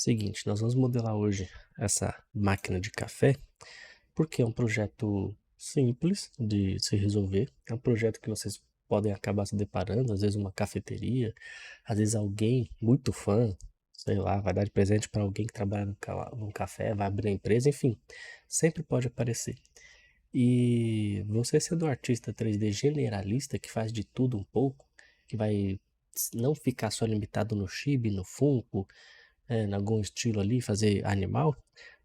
Seguinte, nós vamos modelar hoje essa máquina de café, porque é um projeto simples de se resolver. É um projeto que vocês podem acabar se deparando, às vezes uma cafeteria, às vezes alguém muito fã, sei lá, vai dar de presente para alguém que trabalha num café, vai abrir a empresa, enfim, sempre pode aparecer. E você sendo um artista 3D generalista que faz de tudo um pouco, que vai não ficar só limitado no chibi, no Funko, em algum estilo ali, fazer animal,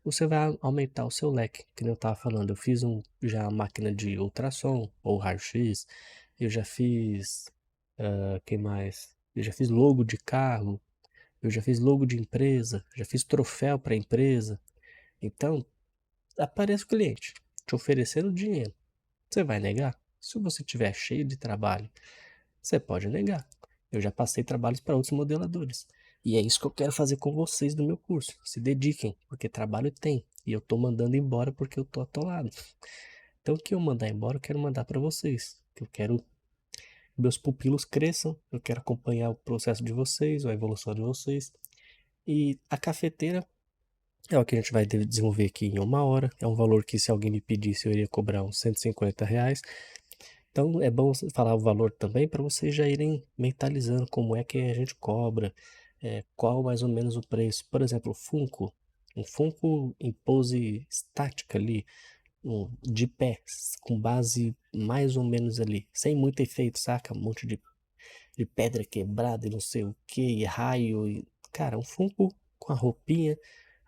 você vai aumentar o seu leque. Que nem eu tava falando, eu fiz já uma máquina de ultrassom ou raio-x, eu já fiz, que mais? Eu já fiz logo de carro, eu já fiz logo de empresa, já fiz troféu para empresa. Então, aparece o cliente te oferecendo dinheiro. Você vai negar? Se você tiver cheio de trabalho, você pode negar. Eu já passei trabalhos para outros modeladores. E é isso que eu quero fazer com vocês no meu curso. Se dediquem, porque trabalho tem. E eu tô mandando embora porque eu tô atolado. Então, o que eu mandar embora, eu quero mandar para vocês. Que eu quero que meus pupilos cresçam. Eu quero acompanhar o processo de vocês, a evolução de vocês. E a cafeteira é o que a gente vai desenvolver aqui em uma hora. É um valor que, se alguém me pedisse, eu iria cobrar uns R$ 150. Então é bom você falar o valor também para vocês já irem mentalizando como é que a gente cobra, qual mais ou menos o preço. Por exemplo, um Funko em pose estática ali, de pé, com base mais ou menos ali, sem muito efeito, saca? Um monte de pedra quebrada e não sei o que, e raio. Cara, um Funko com a roupinha,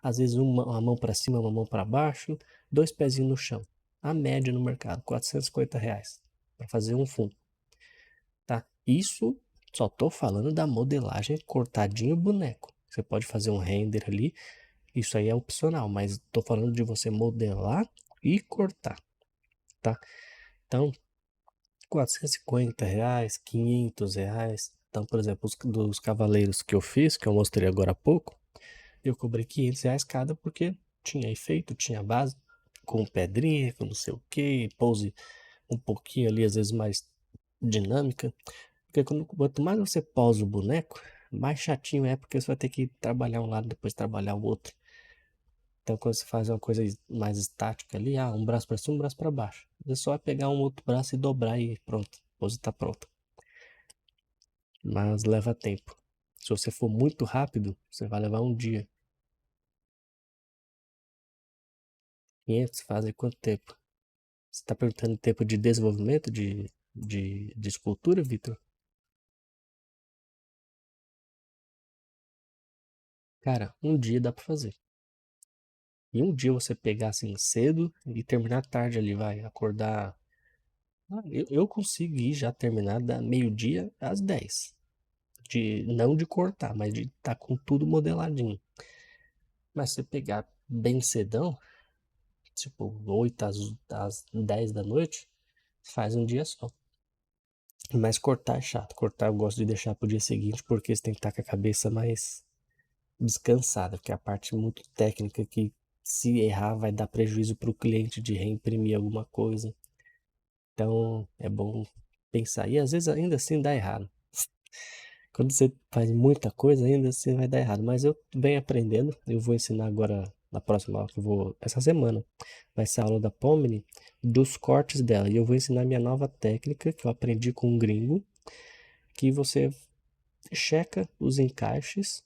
às vezes uma mão para cima, uma mão para baixo, dois pezinhos no chão. A média no mercado, R$ 450 para fazer um Funko, tá? Isso só tô falando da modelagem cortadinho boneco. Você pode fazer um render ali, isso aí é opcional, mas tô falando de você modelar e cortar, tá? Então, R$ 450, R$ 500. Então, por exemplo, os dos cavaleiros que eu fiz, que eu mostrei agora há pouco, eu cobrei R$ 500 cada porque tinha efeito, tinha base, com pedrinha, com não sei o que, pose um pouquinho ali, às vezes mais dinâmica. Porque quanto mais você posa o boneco, mais chatinho é, porque você vai ter que trabalhar um lado, depois trabalhar o outro. Então, quando você faz uma coisa mais estática ali, um braço para cima, um braço para baixo. Você só vai pegar um outro braço e dobrar e pronto. A pose tá pronta. Mas leva tempo. Se você for muito rápido, você vai levar um dia. 500 fazem quanto tempo? Você tá perguntando tempo de desenvolvimento de escultura, Vitor? Cara, um dia dá pra fazer. E um dia você pegar assim cedo e terminar tarde ali, vai acordar. Eu consegui já terminar da meio-dia às 10. Não de cortar, mas de estar com tudo modeladinho. Mas se pegar bem cedão, tipo 8 às 10 da noite, faz um dia só. Mas cortar é chato. Cortar eu gosto de deixar pro dia seguinte, porque você tem que estar com a cabeça mais descansada, que é a parte muito técnica que, se errar, vai dar prejuízo pro cliente de reimprimir alguma coisa. Então é bom pensar. E às vezes ainda assim dá errado. Quando você faz muita coisa, ainda assim vai dar errado. Mas eu venho aprendendo. Eu vou ensinar agora na próxima aula que eu vou. Essa semana vai ser a aula da Pomni, dos cortes dela. E eu vou ensinar minha nova técnica que eu aprendi com um gringo. Que você checa os encaixes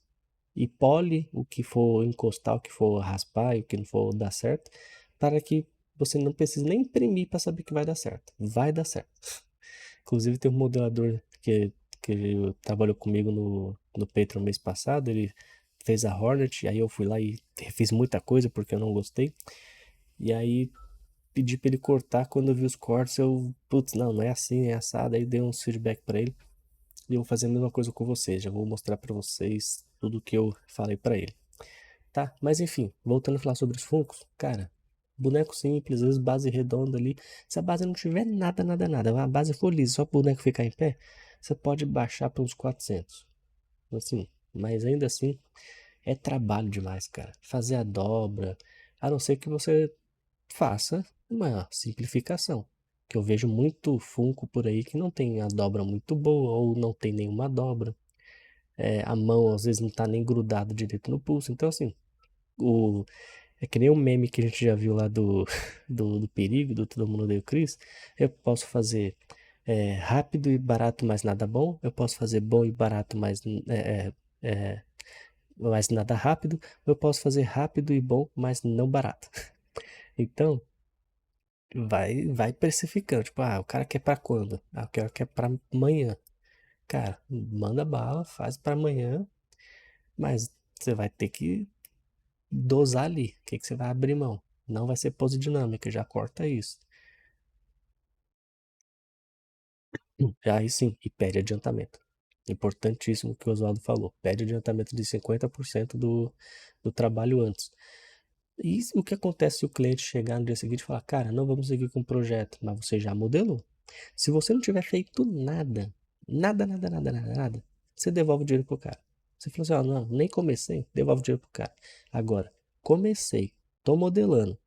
e pole o que for encostar, o que for raspar e o que não for dar certo. Para que você não precise nem imprimir para saber que vai dar certo. Vai dar certo. Inclusive tem um modelador que trabalhou comigo no Patreon mês passado, ele fez a Hornet, aí eu fui lá e fiz muita coisa porque eu não gostei. E aí pedi pra ele cortar, quando eu vi os cortes, putz, não é assim, é assado, aí dei um feedback pra ele. E eu vou fazer a mesma coisa com vocês, já vou mostrar pra vocês tudo que eu falei pra ele. Tá, mas enfim, voltando a falar sobre os Funkos, cara, boneco simples, às vezes base redonda ali. Se a base não tiver nada, nada, nada, a base for lisa, só para o boneco ficar em pé, você pode baixar para uns 400. Assim, mas ainda assim é trabalho demais, cara. Fazer a dobra, a não ser que você faça uma simplificação. Que eu vejo muito Funko por aí que não tem a dobra muito boa ou não tem nenhuma dobra. a mão às vezes não tá nem grudada direito no pulso. Então, assim, o, é que nem o meme que a gente já viu lá do, do perigo, do Todo Mundo Odeia o Chris. Eu posso fazer rápido e barato, mas nada bom. Eu posso fazer bom e barato, mas nada rápido. Eu posso fazer rápido e bom, mas não barato. Então, vai precificando. Tipo, o cara quer pra quando? O cara quer pra amanhã. Cara, manda bala, faz pra amanhã, mas você vai ter que dosar ali. O que que você vai abrir mão? Não vai ser pose dinâmica, já corta isso. Já aí sim, e pede adiantamento. Importantíssimo que o Oswaldo falou. Pede adiantamento de 50% do trabalho antes. E o que acontece se o cliente chegar no dia seguinte e falar, cara, não vamos seguir com o projeto, mas você já modelou? Se você não tiver feito nada, nada, você devolve o dinheiro pro cara. Você falou assim, não, nem comecei, devolve o dinheiro pro cara. Agora, comecei, tô modelando,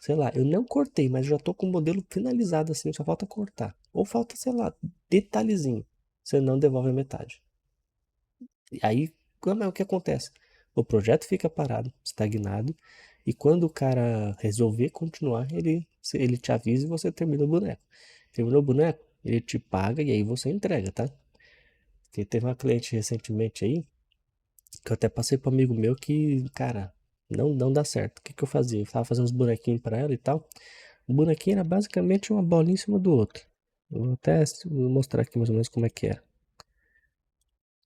sei lá, eu não cortei, mas já tô com o modelo finalizado assim, só falta cortar. Ou falta, sei lá, detalhezinho. Você não devolve a metade. E aí, como é o que acontece? O projeto fica parado, estagnado, e quando o cara resolver continuar, ele te avisa e você termina o boneco. Terminou o boneco, ele te paga e aí você entrega, tá? Porque teve uma cliente recentemente aí, que eu até passei para amigo meu que, cara, não dá certo. O que que eu fazia? Eu tava fazendo uns bonequinhos para ela e tal. O bonequinho era basicamente uma bolinha em cima do outro. Eu vou até vou mostrar aqui mais ou menos como é que era.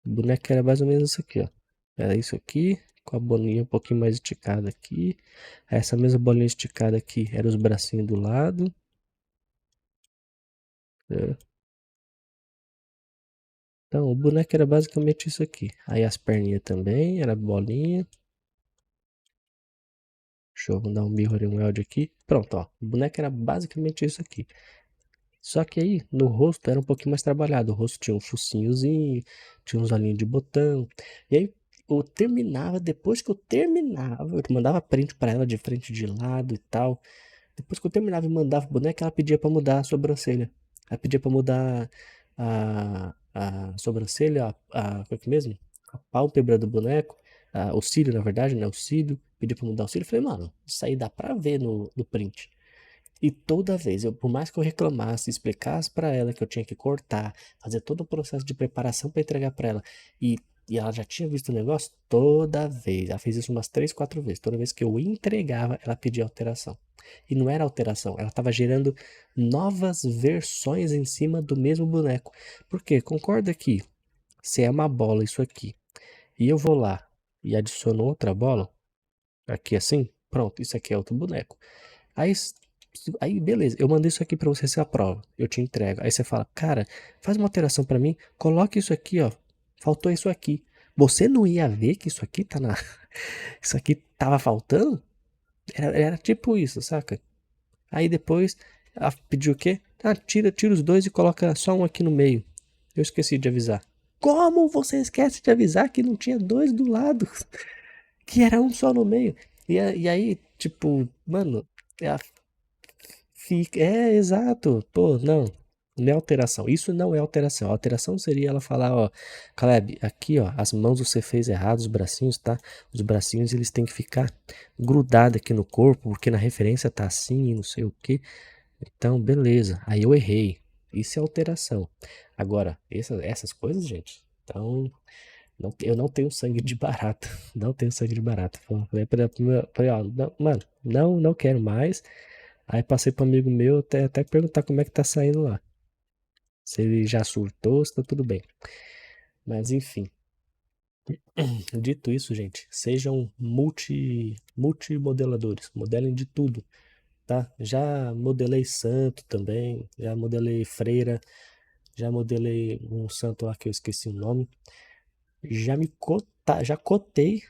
O boneco era mais ou menos isso aqui, ó. Era isso aqui, com a bolinha um pouquinho mais esticada aqui. Essa mesma bolinha esticada aqui era os bracinhos do lado. É. Então, o boneco era basicamente isso aqui. Aí as perninhas também, era bolinha. Deixa eu dar um mirror e um weld aqui. Pronto, ó. O boneco era basicamente isso aqui. Só que aí, no rosto era um pouquinho mais trabalhado. O rosto tinha um focinhozinho, tinha uns olhinhos de botão. E aí, eu terminava, depois que eu terminava, eu mandava print pra ela de frente e de lado e tal. Depois que eu terminava e mandava o boneco, ela pedia pra mudar a sobrancelha. Ela pedia pra mudar a sobrancelha, como é que é mesmo? A pálpebra do boneco, o cílio, na verdade, né? O cílio. Pedia pra mudar o cílio. Eu falei, mano, isso aí dá pra ver no print. E toda vez, por mais que eu reclamasse, explicasse pra ela que eu tinha que cortar, fazer todo o processo de preparação pra entregar pra ela, e, e ela já tinha visto o negócio, toda vez, ela fez isso umas 3, 4 vezes, toda vez que eu entregava, ela pedia alteração. E não era alteração, ela estava gerando novas versões em cima do mesmo boneco. Por quê? Concorda que se é uma bola isso aqui, e eu vou lá e adiciono outra bola, aqui assim, pronto, isso aqui é outro boneco. Aí, aí beleza, eu mandei isso aqui pra você, você aprova, eu te entrego. Aí você fala, cara, faz uma alteração pra mim, coloque isso aqui, ó, faltou isso aqui. Você não ia ver que isso aqui tá na... Isso aqui tava faltando? Era tipo isso, saca? Aí depois, ela pediu o quê? Tira os dois e coloca só um aqui no meio. Eu esqueci de avisar. Como você esquece de avisar que não tinha dois do lado? Que era um só no meio? E aí, tipo, mano, ela fica. É, exato. Pô, não. Não é alteração. Isso não é alteração. A alteração seria ela falar, ó, Caleb, aqui, ó, as mãos você fez errado, os bracinhos, tá? Os bracinhos eles têm que ficar grudados aqui no corpo, porque na referência tá assim, não sei o quê. Então, beleza. Aí eu errei. Isso é alteração. Agora, essas coisas, gente. Então, eu não tenho sangue de barata. Não tenho sangue de barata. Falei, ó, mano, não quero mais. Aí passei pro amigo meu até perguntar como é que tá saindo lá. Se ele já surtou, se tá tudo bem. Mas enfim, dito isso, gente, sejam multimodeladores. Modelem de tudo, tá? Já modelei santo também, já modelei freira, já modelei um santo lá que eu esqueci o nome. Já cotei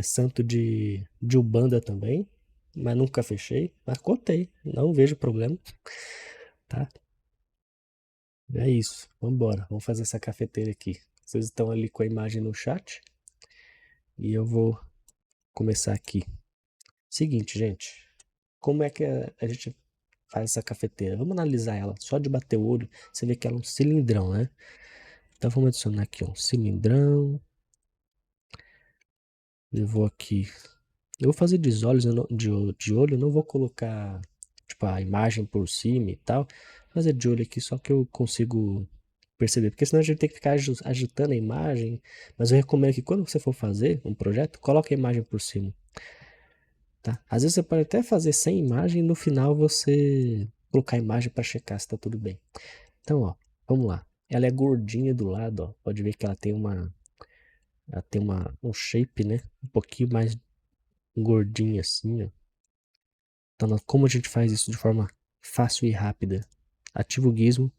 santo de Umbanda também, mas nunca fechei. Mas cotei, não vejo problema, tá? É isso, vambora, vamos fazer essa cafeteira aqui. Vocês estão ali com a imagem no chat e eu vou começar aqui. Seguinte, gente, como é que a gente faz essa cafeteira? Vamos analisar ela, só de bater o olho, você vê que ela é um cilindrão, né? Então vamos adicionar aqui um cilindrão. Eu vou aqui. Eu vou fazer de olhos, de olho, eu não vou colocar tipo a imagem por cima e tal. Vou fazer de olho aqui só que eu consigo perceber, porque senão a gente tem que ficar agitando a imagem. Mas eu recomendo que quando você for fazer um projeto, coloque a imagem por cima, tá? Às vezes você pode até fazer sem imagem e no final você colocar a imagem para checar se está tudo bem. Então, ó, vamos lá. Ela é gordinha do lado, ó. Pode ver que ela tem um shape, né? Um pouquinho mais gordinha assim, ó. Então, como a gente faz isso de forma fácil e rápida? Ativa o gizmo,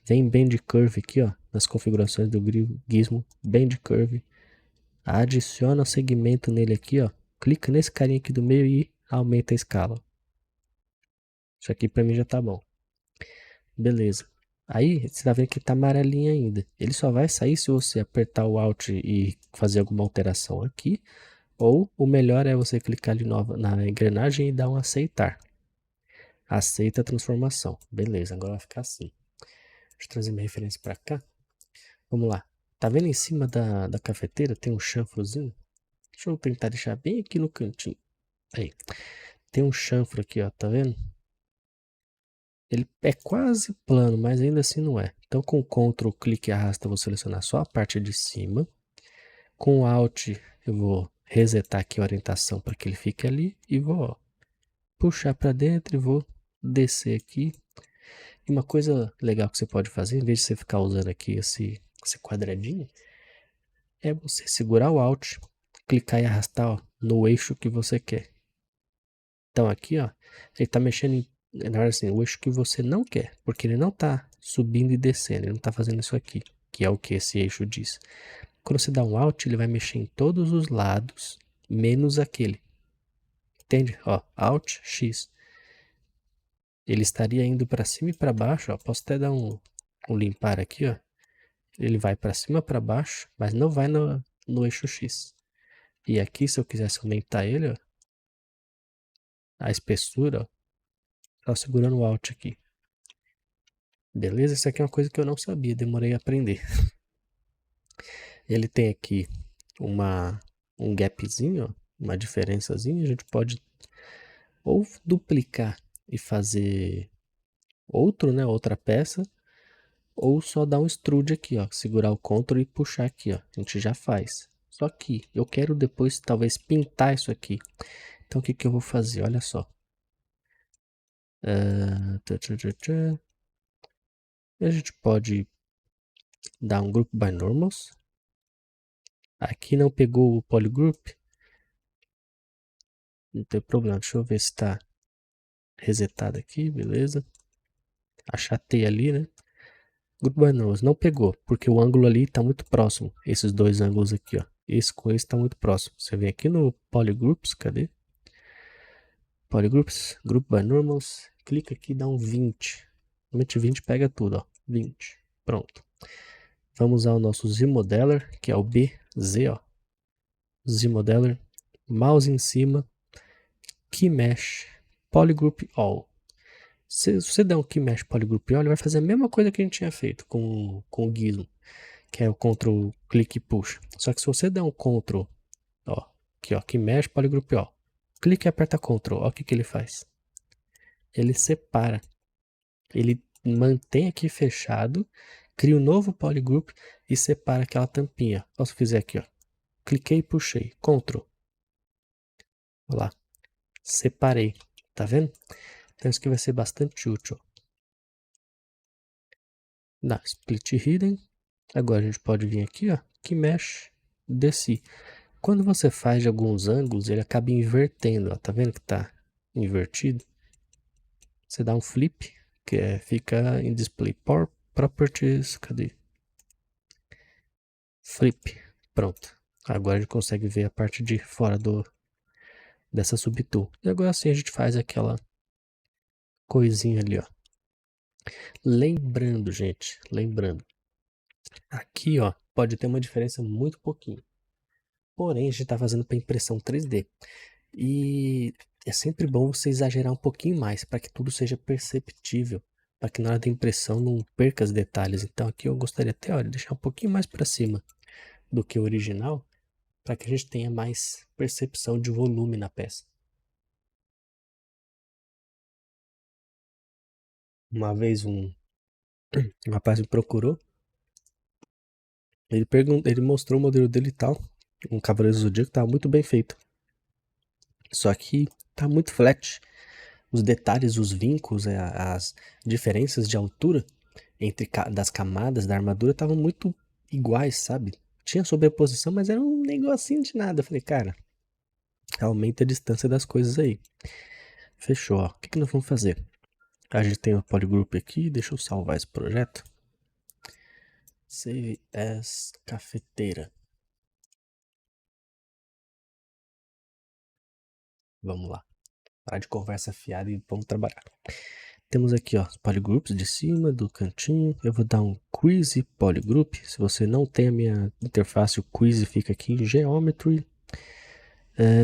vem Bend Curve aqui, ó, nas configurações do gizmo, Bend Curve, adiciona o segmento nele aqui, ó, clica nesse carinha aqui do meio e aumenta a escala. Isso aqui pra mim já tá bom. Beleza. Aí, você tá vendo que tá amarelinho ainda. Ele só vai sair se você apertar o Alt e fazer alguma alteração aqui. Ou o melhor é você clicar de novo na engrenagem e dar um aceitar. Aceita a transformação. Beleza, agora vai ficar assim. Deixa eu trazer minha referência para cá. Vamos lá. Tá vendo em cima da cafeteira? Tem um chanfrozinho. Deixa eu tentar deixar bem aqui no cantinho. Aí. Tem um chanfro aqui, ó. Tá vendo? Ele é quase plano, mas ainda assim não é. Então com o Ctrl, clique e arrasta, eu vou selecionar só a parte de cima. Com o Alt, eu vou resetar aqui a orientação para que ele fique ali. E vou, ó, puxar para dentro e vou descer aqui. E uma coisa legal que você pode fazer, em vez de você ficar usando aqui esse quadradinho, é você segurar o Alt, clicar e arrastar, ó, no eixo que você quer. Então aqui, ó, ele está mexendo na verdade assim, o eixo que você não quer, porque ele não está subindo e descendo, ele não está fazendo isso aqui, que é o que esse eixo diz. Quando você dá um Alt, ele vai mexer em todos os lados, menos aquele. Entende? Ó, Alt, X. Ele estaria indo para cima e para baixo, ó. Posso até dar um limpar aqui, ó. Ele vai para cima, para baixo, mas não vai no eixo X. E aqui, se eu quisesse aumentar ele, ó, a espessura, ó, só segurando o Alt aqui. Beleza? Isso aqui é uma coisa que eu não sabia, demorei a aprender. Ele tem aqui um gapzinho, ó, uma diferençazinha. A gente pode ou duplicar e fazer outro, né, outra peça, ou só dar um extrude aqui, ó, segurar o Ctrl e puxar aqui, ó. A gente já faz. Só que eu quero depois talvez pintar isso aqui. Então o que que eu vou fazer? Olha só. A gente pode dar um Group by Normals. Aqui não pegou o Polygroup. Não tem problema. Deixa eu ver se está resetado aqui. Beleza. Achatei ali, né? Group by Normals. Não pegou, porque o ângulo ali está muito próximo. Esses dois ângulos aqui, ó. Esse com esse está muito próximo. Você vem aqui no Polygroups. Cadê? Polygroups. Group by Normals. Clica aqui e dá um 20. Normalmente 20 pega tudo, ó. 20. Pronto. Vamos usar o nosso Z-Modeller, que é o BZ, ó. Z-Modeller, mouse em cima, Key Mesh, Polygroup All. Se você der um Key Mesh Polygroup All, ele vai fazer a mesma coisa que a gente tinha feito com o Gizmo, que é o Ctrl, clique e puxa. Só que se você der um Ctrl, ó, aqui ó, Key Mesh Polygroup All, clique e aperta Ctrl, ó o que ele faz. Ele separa, ele mantém aqui fechado, cria um novo Polygroup e separa aquela tampinha. Ó, se eu fizer aqui, ó, cliquei e puxei, Ctrl. Olha lá, separei, tá vendo? Então isso aqui vai ser bastante útil. Dá Split Hidden. Agora a gente pode vir aqui, ó, que mexe, desci. Quando você faz de alguns ângulos, ele acaba invertendo, ó, tá vendo que tá invertido? Você dá um flip, que fica em Display Properties, cadê? Flip, pronto. Agora a gente consegue ver a parte de fora dessa subtool. E agora sim a gente faz aquela coisinha ali, ó. Lembrando, gente, lembrando. Aqui, ó, pode ter uma diferença muito pouquinho. Porém, a gente está fazendo para impressão 3D. E é sempre bom você exagerar um pouquinho mais para que tudo seja perceptível. para que na hora da impressão não perca os detalhes. Então aqui eu gostaria até, olha, deixar um pouquinho mais para cima do que o original, para que a gente tenha mais percepção de volume na peça. Uma vez um rapaz me procurou, ele mostrou o modelo dele e tal, um Cavaleiro do Zodíaco, tava muito bem feito. Só que tá muito flat. Os detalhes, os vincos, as diferenças de altura entre das camadas da armadura estavam muito iguais, sabe? Tinha sobreposição, mas era um negocinho de nada. Eu falei, cara, aumenta a distância das coisas aí. Fechou, ó. O que nós vamos fazer? A gente tem o polygroup aqui, deixa eu salvar esse projeto. Save as cafeteira. Vamos lá. Parar de conversa fiada e vamos trabalhar. Temos aqui, ó, os polygroups de cima, do cantinho. Eu vou dar um quiz polygroup. Se você não tem a minha interface, o quiz fica aqui em Geometry.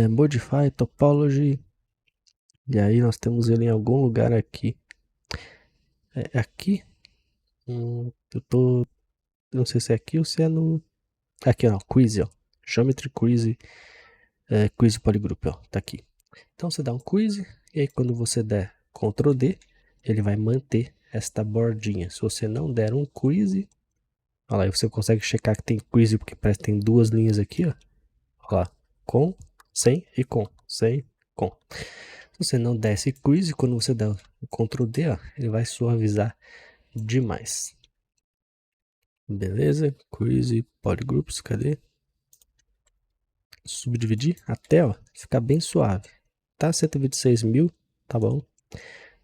Modify Topology. E aí nós temos ele em algum lugar aqui. Aqui. Eu tô... Não sei se é aqui ou se é no... Aqui, ó, quiz, ó. Geometry quiz. Quiz polygroup, ó. Tá aqui. Então você dá um quiz. E aí quando você der Ctrl D, ele vai manter esta bordinha. Se você não der um quiz, olha lá, aí você consegue checar que tem quiz, porque parece que tem duas linhas aqui, ó. Olha lá, com, sem e com, sem, com. Se você não der esse quiz, quando você der o Ctrl D, ó, ele vai suavizar demais. Beleza? Quiz polygroups, cadê? Subdividir até, ó, ficar bem suave. Tá 126 mil, tá bom.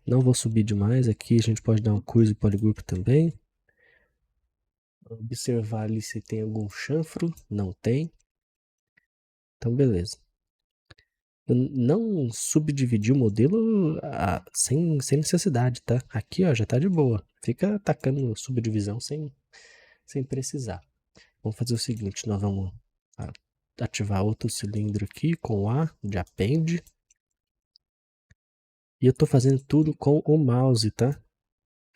Não vou subir demais. Aqui a gente pode dar um quiz polygroup também. Observar ali se tem algum chanfro. Não tem. Então, beleza. Eu não subdividir o modelo sem necessidade, tá? Aqui, ó, já tá de boa. Fica atacando subdivisão sem precisar. Vamos fazer o seguinte, nós vamos ativar outro cilindro aqui com A de append. E eu tô fazendo tudo com o mouse, tá?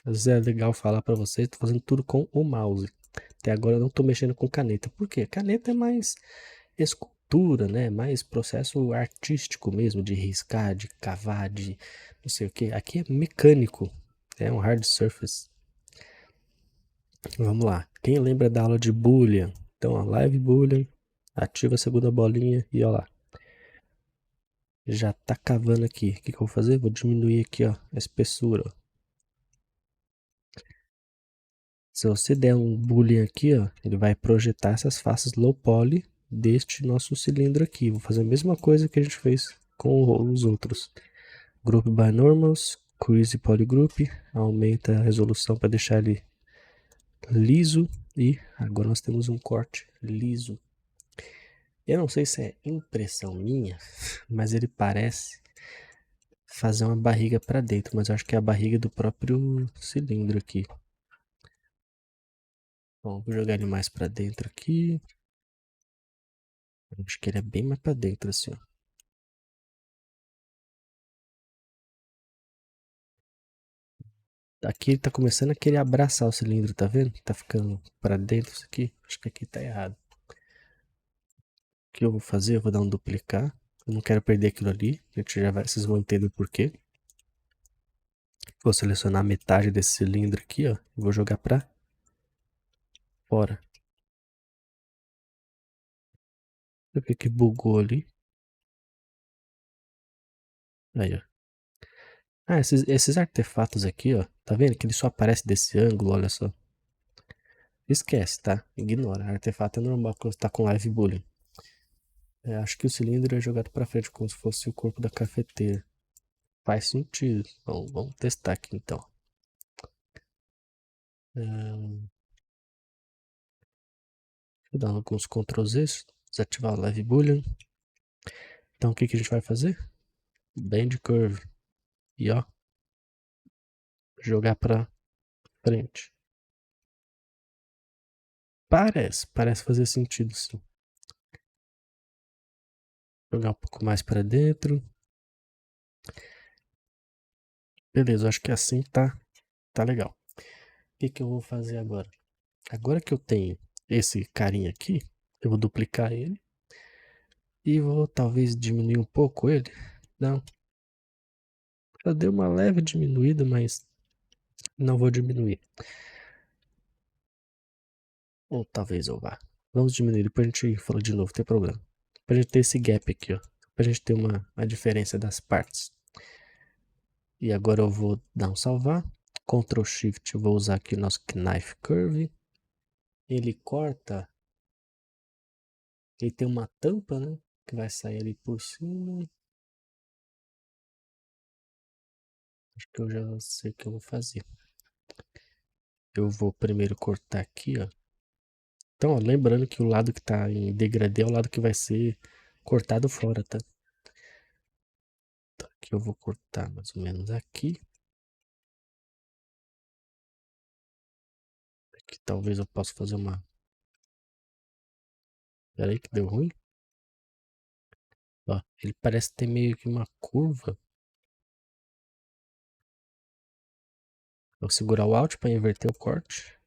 Às vezes é legal falar pra vocês, tô fazendo tudo com o mouse. Até agora eu não tô mexendo com caneta. Por quê? Caneta é mais escultura, né? Mais processo artístico mesmo, de riscar, de cavar, de não sei o que. Aqui é mecânico, é um hard surface. Vamos lá. Quem lembra da aula de Boolean? Então, ó, live Boolean, ativa a segunda bolinha e ó lá. Já tá cavando aqui. O que eu vou fazer? Vou diminuir aqui, ó, a espessura. Ó. Se você der um boolean aqui, ó, ele vai projetar essas faces low poly deste nosso cilindro aqui. Vou fazer a mesma coisa que a gente fez com os outros. Group by normals, quiz polygroup, aumenta a resolução para deixar ele liso e agora nós temos um corte liso. Eu não sei se é impressão minha, mas ele parece fazer uma barriga para dentro, mas eu acho que é a barriga do próprio cilindro aqui. Bom, vou jogar ele mais para dentro aqui. Acho que ele é bem mais para dentro assim, ó. Aqui ele tá começando a querer abraçar o cilindro, tá vendo? Tá ficando para dentro isso aqui. Acho que aqui tá errado. O que eu vou fazer? Eu vou dar um duplicar. Eu não quero perder aquilo ali. A gente já vai, vocês vão entender o porquê. Vou selecionar metade desse cilindro aqui, ó. E vou jogar pra fora. O que bugou ali? Aí, ó. Ah, esses artefatos aqui, ó. Tá vendo que ele só aparece desse ângulo, olha só. Esquece, tá? Ignora. Artefato é normal quando você tá com live boolean. Acho que o cilindro é jogado pra frente como se fosse o corpo da cafeteira. Faz sentido. Bom, vamos testar aqui então. Vou dar alguns Ctrl Z, desativar o Live Boolean. Então o que a gente vai fazer? Bend Curve. E ó, jogar pra frente. Parece fazer sentido sim. Jogar um pouco mais para dentro. Beleza, acho que assim tá Tá legal. O que eu vou fazer agora? Agora que eu tenho esse carinha aqui, eu vou duplicar ele. E vou talvez diminuir um pouco ele. Não. Já deu uma leve diminuída, mas não vou diminuir. Ou talvez eu vá. Vamos diminuir, depois a gente fala de novo, não tem problema. Pra gente ter esse gap aqui, ó. Pra gente ter uma diferença das partes. E agora eu vou dar um salvar. Ctrl Shift, vou usar aqui o nosso Knife Curve. Ele corta. Ele tem uma tampa, né? Que vai sair ali por cima. Acho que eu já sei o que eu vou fazer. Eu vou primeiro cortar aqui, ó. Então, ó, lembrando que o lado que tá em degradê é o lado que vai ser cortado fora, tá? Então, aqui eu vou cortar mais ou menos aqui. Aqui talvez eu possa fazer uma... Pera aí que deu ruim. Ó, ele parece ter meio que uma curva. Vou segurar o Alt para inverter o corte.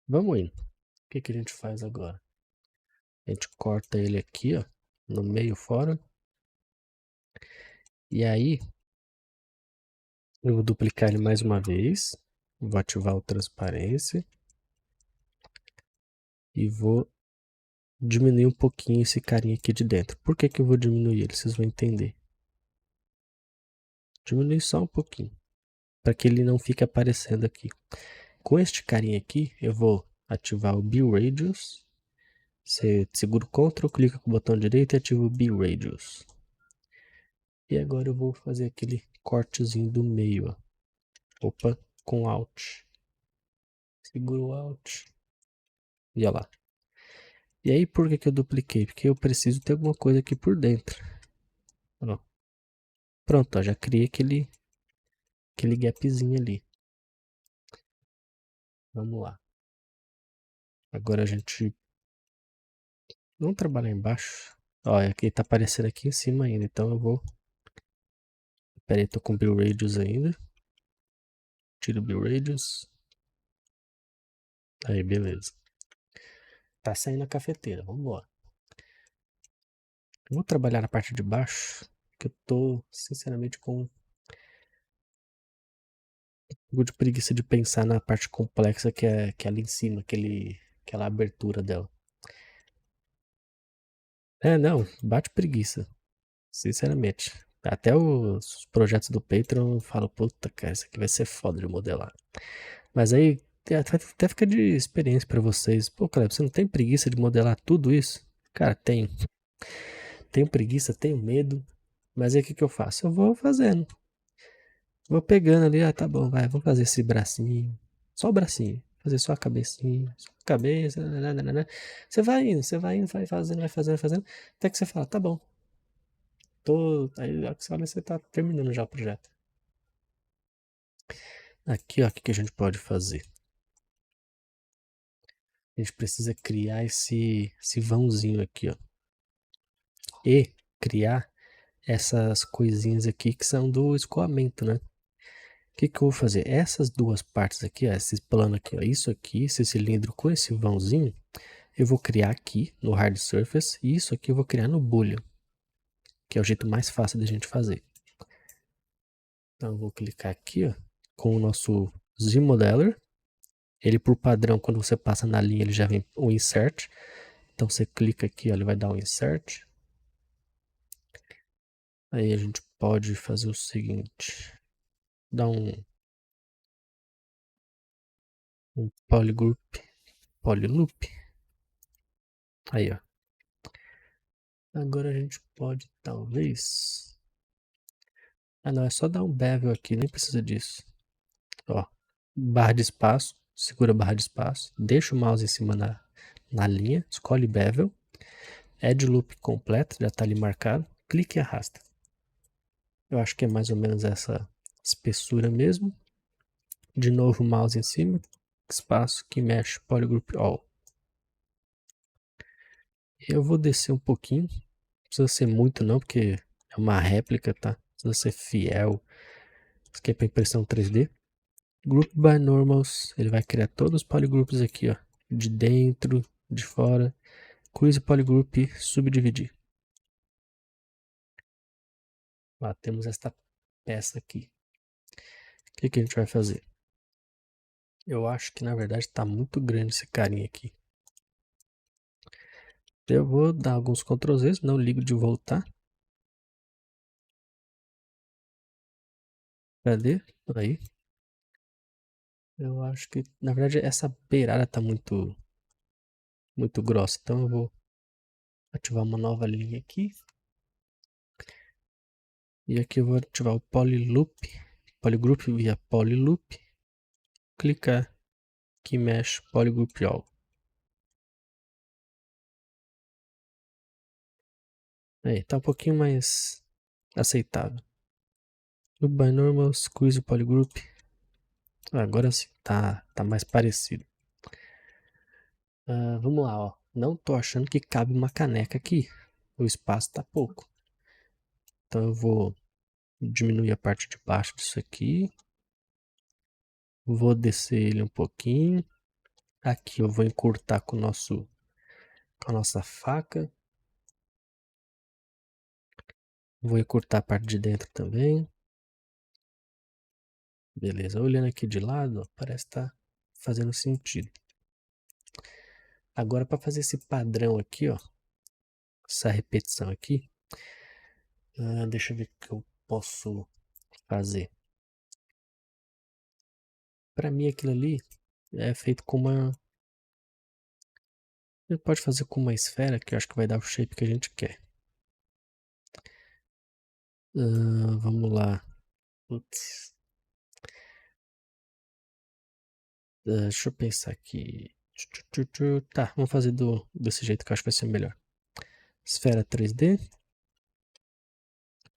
Vamos indo. O que a gente faz agora? A gente corta ele aqui, ó, no meio fora. E aí, eu vou duplicar ele mais uma vez. Vou ativar o transparência. E vou diminuir um pouquinho esse carinha aqui de dentro. Por que eu vou diminuir ele? Vocês vão entender. Diminuir só um pouquinho. Para que ele não fique aparecendo aqui. Com este carinha aqui, eu vou ativar o B-Radius. Você segura o Ctrl, clica com o botão direito e ativa o B-Radius. E agora eu vou fazer aquele cortezinho do meio, ó. Opa, com Alt. Segura o Alt. E olha lá. E aí por que eu dupliquei? Porque eu preciso ter alguma coisa aqui por dentro. Ó. Pronto, ó, já criei aquele gapzinho ali. Vamos lá. Agora a gente... Vamos trabalhar embaixo. Ó, aqui tá aparecendo aqui em cima ainda, então eu vou... Pera aí, tô com o B-Radius ainda. Tiro o B-Radius. Aí, beleza. Tá saindo a cafeteira, vamos embora. Vou trabalhar na parte de baixo, que eu tô, sinceramente, com um pouco de preguiça de pensar na parte complexa que é ali em cima, aquela abertura dela. É, não, bate preguiça, sinceramente. Até os projetos do Patreon eu falo, puta, cara, isso aqui vai ser foda de modelar. Mas aí, até fica de experiência pra vocês. Pô, Cleber, você não tem preguiça de modelar tudo isso? Cara, tenho. Tenho preguiça, tenho medo. Mas aí o que eu faço? Eu vou fazendo. Vou pegando ali, tá bom, vai, vamos fazer esse bracinho. Só o bracinho. Fazer só a cabecinha, só a cabeça. Nananana. Você vai indo, vai fazendo, vai fazendo, vai fazendo. Até que você fala, tá bom. Aí você olha, você tá terminando já o projeto. Aqui, ó, o que a gente pode fazer? A gente precisa criar esse vãozinho aqui, ó. E criar essas coisinhas aqui que são do escoamento, né? O que eu vou fazer? Essas duas partes aqui, ó, esse plano aqui, ó, isso aqui, esse cilindro com esse vãozinho, eu vou criar aqui no Hard Surface e isso aqui eu vou criar no Boolean, que é o jeito mais fácil da gente fazer. Então eu vou clicar aqui, ó, com o nosso Z-Modeler. Ele por padrão, quando você passa na linha, ele já vem o Insert. Então você clica aqui, ó, ele vai dar um Insert. Aí a gente pode fazer o seguinte, dar um polygroup, polyloop. Aí, ó. Agora a gente pode, talvez... Ah, não, é só dar um bevel aqui, nem precisa disso. Ó, barra de espaço, segura a barra de espaço, deixa o mouse em cima na linha, escolhe bevel, add loop completo, já tá ali marcado, clique e arrasta. Eu acho que é mais ou menos essa espessura mesmo. De novo o mouse em cima, espaço que mexe, polygroup all. Eu vou descer um pouquinho, não precisa ser muito não, porque é uma réplica, tá? precisa ser fiel. Isso aqui é para impressão 3D. Group by Normals, ele vai criar todos os polygroups aqui, ó. De dentro, de fora. Cruise Polygroup, subdividir. Lá temos esta peça aqui. O que a gente vai fazer? Eu acho que na verdade está muito grande esse carinha aqui. Eu vou dar alguns Ctrl Z, não ligo de voltar. Cadê? Aí. Eu acho que na verdade essa beirada tá muito grossa. Então eu vou ativar uma nova linha aqui. E aqui eu vou ativar o Polyloop. Polygroup via Polyloop. Clicar aqui, mesh Polygroup All. Aí, tá um pouquinho mais aceitável. Loop by Normal, Squeeze Polygroup. Agora sim, tá mais parecido. Vamos lá, ó. Não tô achando que cabe uma caneca aqui. O espaço tá pouco. Então eu vou diminuir a parte de baixo disso aqui. Vou descer ele um pouquinho. Aqui eu vou encurtar com a nossa faca. Vou encurtar a parte de dentro também. Beleza, olhando aqui de lado, ó, parece estar fazendo sentido. Agora para fazer esse padrão aqui, ó, essa repetição aqui, deixa eu ver o que eu posso fazer. Para mim aquilo ali é feito com uma... Ele pode fazer com uma esfera, que eu acho que vai dar o shape que a gente quer. Vamos lá. Putz. Deixa eu pensar aqui. Tá, vamos fazer desse jeito que eu acho que vai ser melhor. Esfera 3D.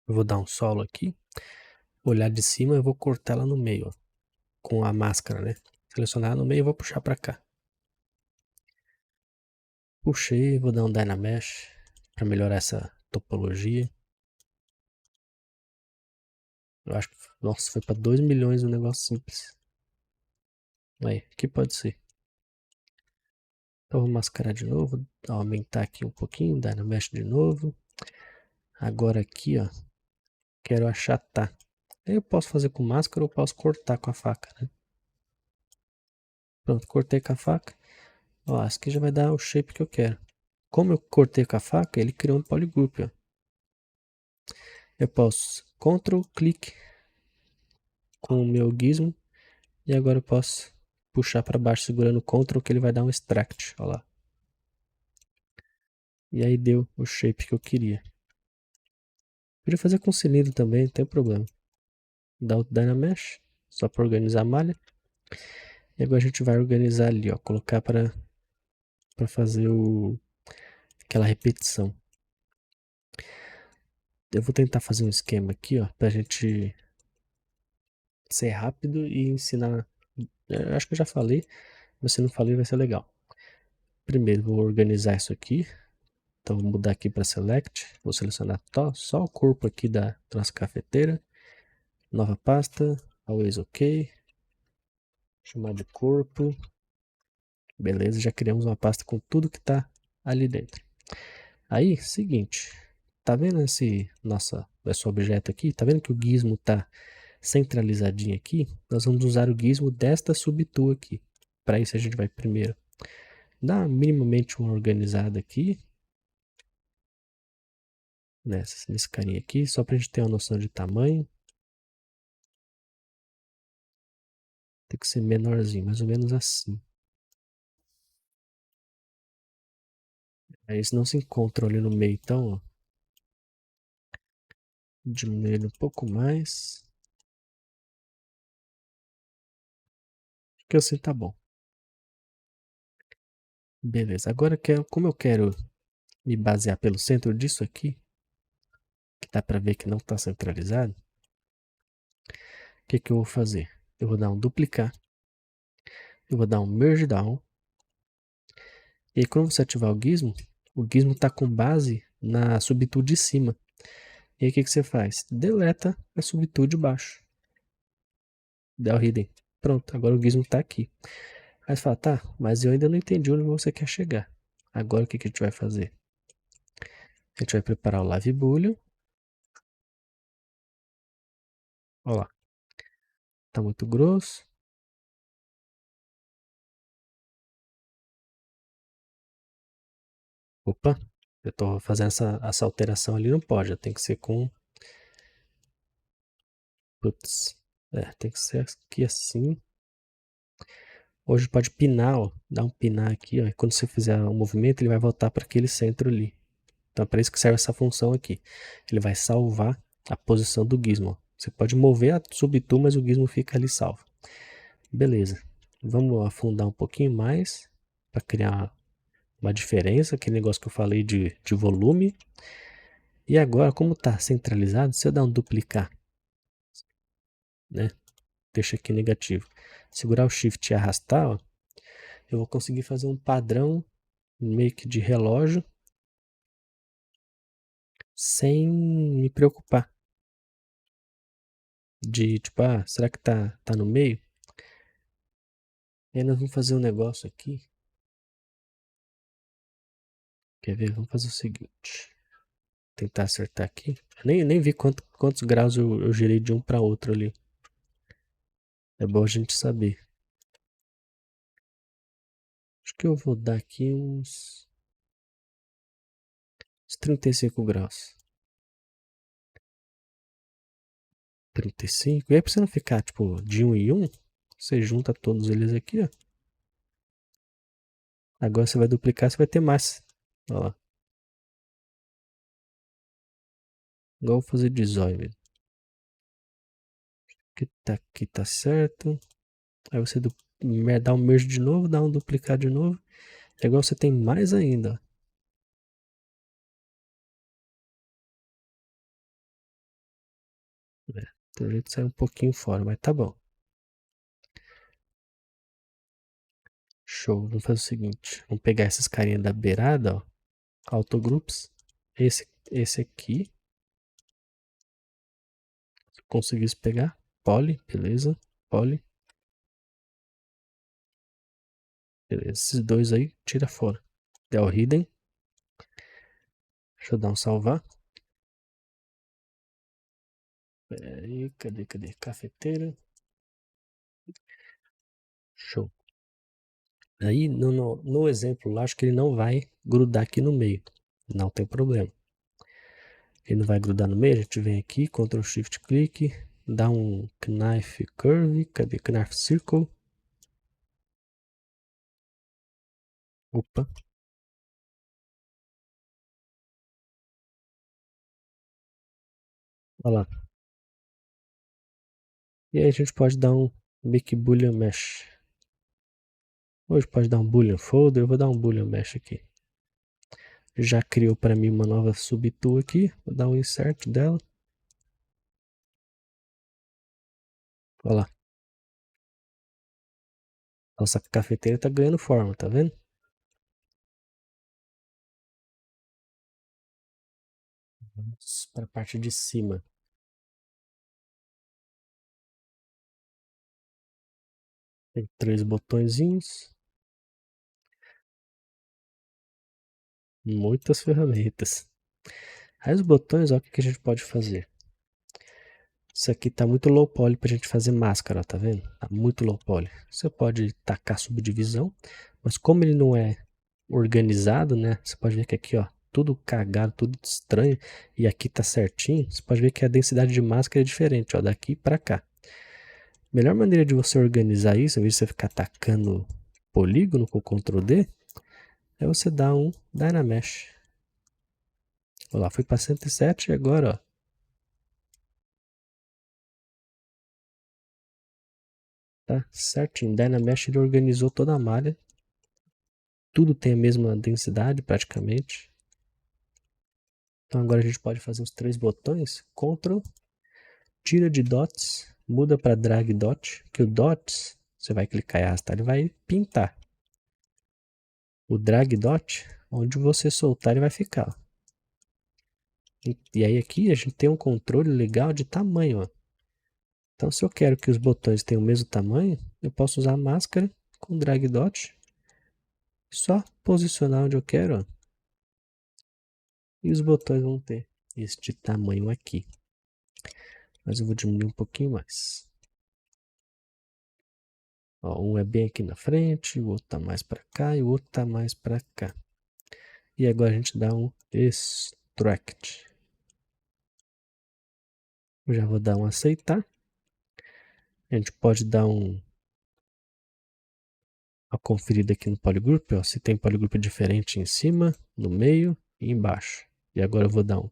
Eu vou dar um solo aqui. Olhar de cima, eu vou cortar ela no meio, ó, com a máscara, né? Selecionar no meio e vou puxar para cá. Puxei, vou dar um Dynamesh para melhorar essa topologia. Eu acho que, nossa, foi para 2 milhões um negócio simples. Aí, o que pode ser? Então vou mascarar de novo, aumentar aqui um pouquinho, Dynamesh de novo. Agora aqui, ó, quero achatar. Aí eu posso fazer com máscara ou posso cortar com a faca, né? Pronto, cortei com a faca. Ó, esse aqui já vai dar o shape que eu quero. Como eu cortei com a faca, ele criou um polygroup, ó. Eu posso Ctrl clique com o meu gizmo e agora eu posso puxar para baixo segurando o Ctrl que ele vai dar um extract, ó lá. E aí deu o shape que eu queria. Podia fazer com cilindro também, não tem problema. Dá o Dynamesh, só para organizar a malha. E agora a gente vai organizar ali, ó, colocar para fazer aquela repetição. Eu vou tentar fazer um esquema aqui, ó, pra gente ser rápido e ensinar. Eu acho que eu já falei, mas se não falei vai ser legal. Primeiro vou organizar isso aqui. Então vou mudar aqui para Select. Vou selecionar só o corpo aqui da nossa cafeteira. Nova pasta, Always OK. Chamar de corpo. Beleza, já criamos uma pasta com tudo que está ali dentro. Aí, seguinte. Tá vendo esse objeto aqui? Tá vendo que o gizmo tá centralizadinho aqui? Nós vamos usar o gizmo desta subtool aqui. Para isso a gente vai primeiro dar minimamente uma organizada aqui. Nesse carinha aqui, só para a gente ter uma noção de tamanho. Tem que ser menorzinho, mais ou menos assim. Aí eles não se encontram ali no meio, então, ó. Diminuir um pouco mais. Acho que assim tá bom. Beleza, agora como eu quero me basear pelo centro disso aqui, que dá para ver que não está centralizado, o que eu vou fazer? Eu vou dar um duplicar, eu vou dar um merge down, e aí, quando você ativar o gizmo está com base na subtool de cima. E aí o que você faz? Deleta a subtool de baixo. Del hidden. Pronto, agora o gizmo está aqui. Aí você fala, tá, mas eu ainda não entendi onde você quer chegar. Agora o que a gente vai fazer? A gente vai preparar o Live Boolean. Olha lá. Tá muito grosso. Opa, eu tô fazendo essa alteração ali, não pode. Tem que ser com... Putz. Tem que ser aqui assim. Hoje pode pinar, ó. Dá um pinar aqui, ó. E quando você fizer o movimento, ele vai voltar para aquele centro ali. Então é para isso que serve essa função aqui. Ele vai salvar a posição do gizmo. Você pode mover a subtool, mas o gizmo fica ali salvo. Beleza. Vamos afundar um pouquinho mais para criar uma diferença, aquele negócio que eu falei de volume. E agora, como está centralizado, se eu dar um duplicar, né? Deixa aqui negativo. Segurar o Shift e arrastar, ó, eu vou conseguir fazer um padrão meio que de relógio sem me preocupar. De tipo, será que tá no meio? E aí nós vamos fazer um negócio aqui. Quer ver? Vamos fazer o seguinte. Tentar acertar aqui. Nem vi quantos graus eu girei de um para outro ali. É bom a gente saber. Acho que eu vou dar aqui uns 35 graus. 35. E aí pra você não ficar tipo de um em um, você junta todos eles aqui, ó. Agora você vai duplicar, você vai ter mais. Olha lá. Igual eu vou fazer de zóio mesmo. Aqui tá certo. Aí você dá um merge de novo, dá um duplicar de novo. E agora você tem mais ainda, ó. Pelo jeito sai um pouquinho fora, mas tá bom. Show. Vamos fazer o seguinte. Vamos pegar essas carinhas da beirada, ó. Autogroups. Esse aqui. Se eu conseguisse pegar. Poly, beleza. Poly. Beleza. Esses dois aí, tira fora. Del Hidden. Deixa eu dar um salvar. Pera aí, cadê? Cafeteira. Show. Aí, no exemplo lá, acho que ele não vai grudar aqui no meio. Não tem problema. Ele não vai grudar no meio. A gente vem aqui, Ctrl Shift clique. Dá um Knife Curve. Cadê? Knife Circle. Opa. Olha lá. E aí a gente pode dar um Make Boolean Mesh. Hoje pode dar um Boolean Folder. Eu vou dar um Boolean Mesh aqui. Já criou para mim uma nova subtool aqui. Vou dar um insert dela. Olha lá. Nossa cafeteira tá ganhando forma, tá vendo? Vamos para a parte de cima. Tem 3 botõezinhos. Muitas ferramentas. Aí os botões, ó, o que a gente pode fazer? Isso aqui tá muito low poly pra gente fazer máscara, ó, tá vendo? Tá muito low poly. Você pode tacar subdivisão, mas como ele não é organizado, né? Você pode ver que aqui, ó, tudo cagado, tudo estranho, e aqui tá certinho. Você pode ver que a densidade de máscara é diferente, ó, daqui pra cá. A melhor maneira de você organizar isso, ao invés de você ficar atacando polígono com Ctrl D, é você dar um Dynamesh. Olha lá, fui para 107 e agora, ó, tá certinho. Dynamesh ele organizou toda a malha. Tudo tem a mesma densidade praticamente. Então agora a gente pode fazer os 3 botões. Ctrl, tira de dots, muda para drag dot, que o dots, você vai clicar e arrastar, ele vai pintar. O drag dot, onde você soltar ele vai ficar. E aí aqui a gente tem um controle legal de tamanho, ó. Então se eu quero que os botões tenham o mesmo tamanho, eu posso usar a máscara com drag dot, só posicionar onde eu quero, ó. E os botões vão ter este tamanho aqui. Mas eu vou diminuir um pouquinho mais. Ó, um é bem aqui na frente, o outro tá mais para cá e o outro tá mais para cá. E agora a gente dá um extract. Eu já vou dar um aceitar. A gente pode dar uma conferida aqui no polygroup, ó, se tem polygroup diferente em cima, no meio e embaixo. E agora eu vou dar um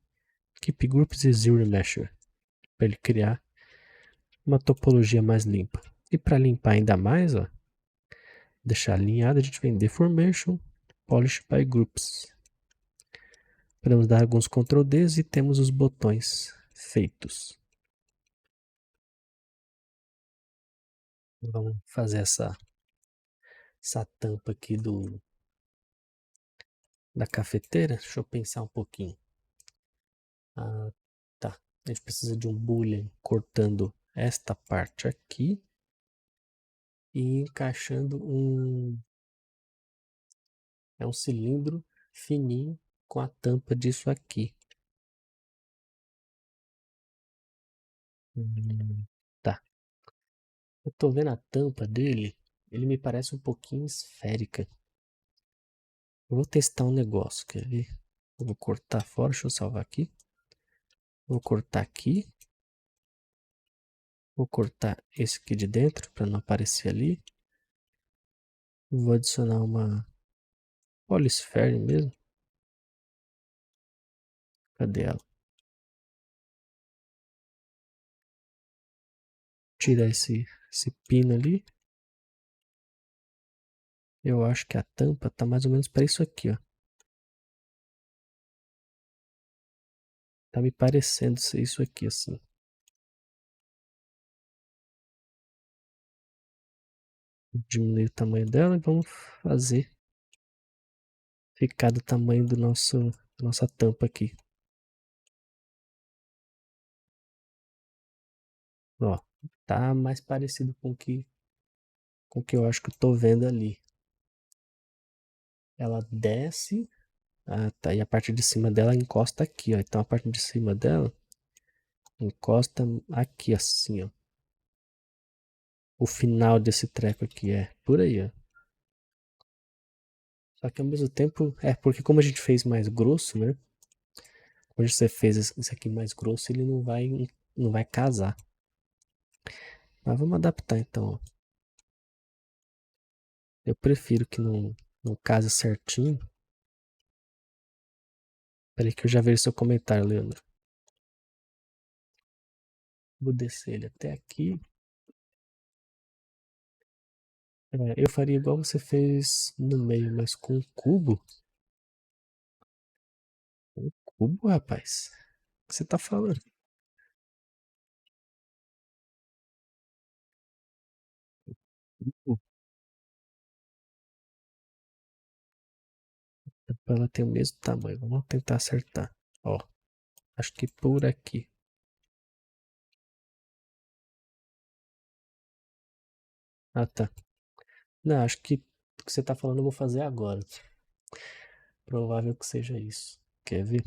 keep groups e zero measure para ele criar uma topologia mais limpa. E para limpar ainda mais, ó, deixar alinhado, a gente vem deformation, polish by groups. Podemos dar alguns Ctrl Ds e temos os botões feitos. Vamos fazer essa tampa aqui da cafeteira. Deixa eu pensar um pouquinho. Ah, tá. A gente precisa de um boolean cortando esta parte aqui e encaixando um cilindro fininho com a tampa disso aqui. Tá. Eu tô vendo a tampa dele, ele me parece um pouquinho esférica. Eu vou testar um negócio, quer ver? Eu vou cortar fora, deixa eu salvar aqui. Vou cortar aqui. Vou cortar esse aqui de dentro para não aparecer ali. Vou adicionar uma polysphere mesmo. Cadê ela? Tirar esse pino ali. Eu acho que a tampa tá mais ou menos para isso aqui, ó. Tá me parecendo ser isso aqui, assim. Diminuir o tamanho dela e vamos fazer ficar do tamanho do nossa tampa aqui. Ó, tá mais parecido com o que eu acho que eu tô vendo ali. Ela desce. Ah, tá. E a parte de cima dela encosta aqui, ó. Então a parte de cima dela encosta aqui, assim, ó. O final desse treco aqui é por aí, ó. Só que ao mesmo tempo, porque como a gente fez mais grosso, né? Quando você fez isso aqui mais grosso, ele não vai casar. Mas vamos adaptar então, ó. Eu prefiro que não case certinho. Peraí que eu já vejo seu comentário, Leandro. Vou descer ele até aqui. Eu faria igual você fez no meio, mas com um cubo. Um cubo, rapaz? O que você tá falando? Cubo? Ela tem o mesmo tamanho. Vamos tentar acertar. Ó, acho que por aqui. Ah, tá. Não, acho que o que você tá falando eu vou fazer agora. Provável que seja isso. Quer ver?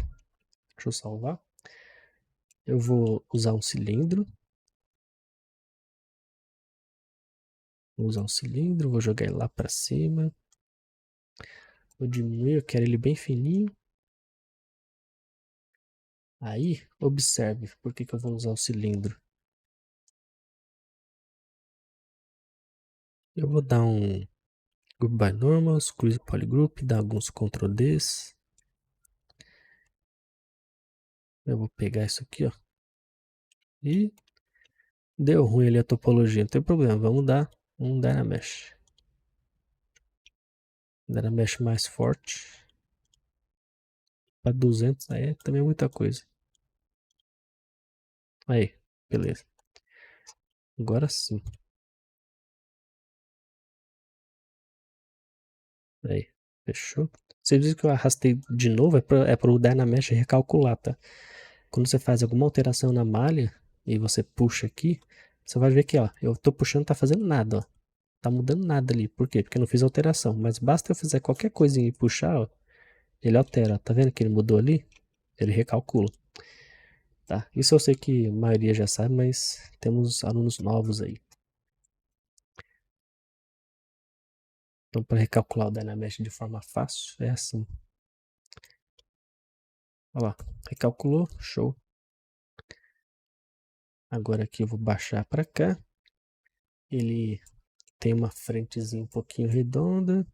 Deixa eu salvar. Eu vou usar um cilindro. Vou usar um cilindro, vou jogar ele lá pra cima. Vou diminuir, eu quero ele bem fininho. Aí, observe por que eu vou usar o cilindro. Eu vou dar um Group by Normal, Exclude Polygroup, dar alguns Ctrl Ds. Eu vou pegar isso aqui, ó. E deu ruim ali a topologia, não tem problema. Vamos dar um Dynamesh. Dynamesh mais forte. Para 200 aí também é muita coisa. Aí, beleza. Agora sim. Aí, fechou. Vocês viram que eu arrastei de novo, é pro Dynamesh recalcular, tá? Quando você faz alguma alteração na malha e você puxa aqui, você vai ver que, ó, eu tô puxando, tá fazendo nada, ó. Tá mudando nada ali. Por quê? Porque eu não fiz alteração. Mas basta eu fizer qualquer coisinha e puxar, ó, ele altera. Tá vendo que ele mudou ali? Ele recalcula. Tá? Isso eu sei que a maioria já sabe, mas temos alunos novos aí. Então, para recalcular o Dynamesh de forma fácil, é assim. Olha lá, recalculou, show. Agora aqui eu vou baixar para cá. Ele tem uma frentezinha um pouquinho redonda.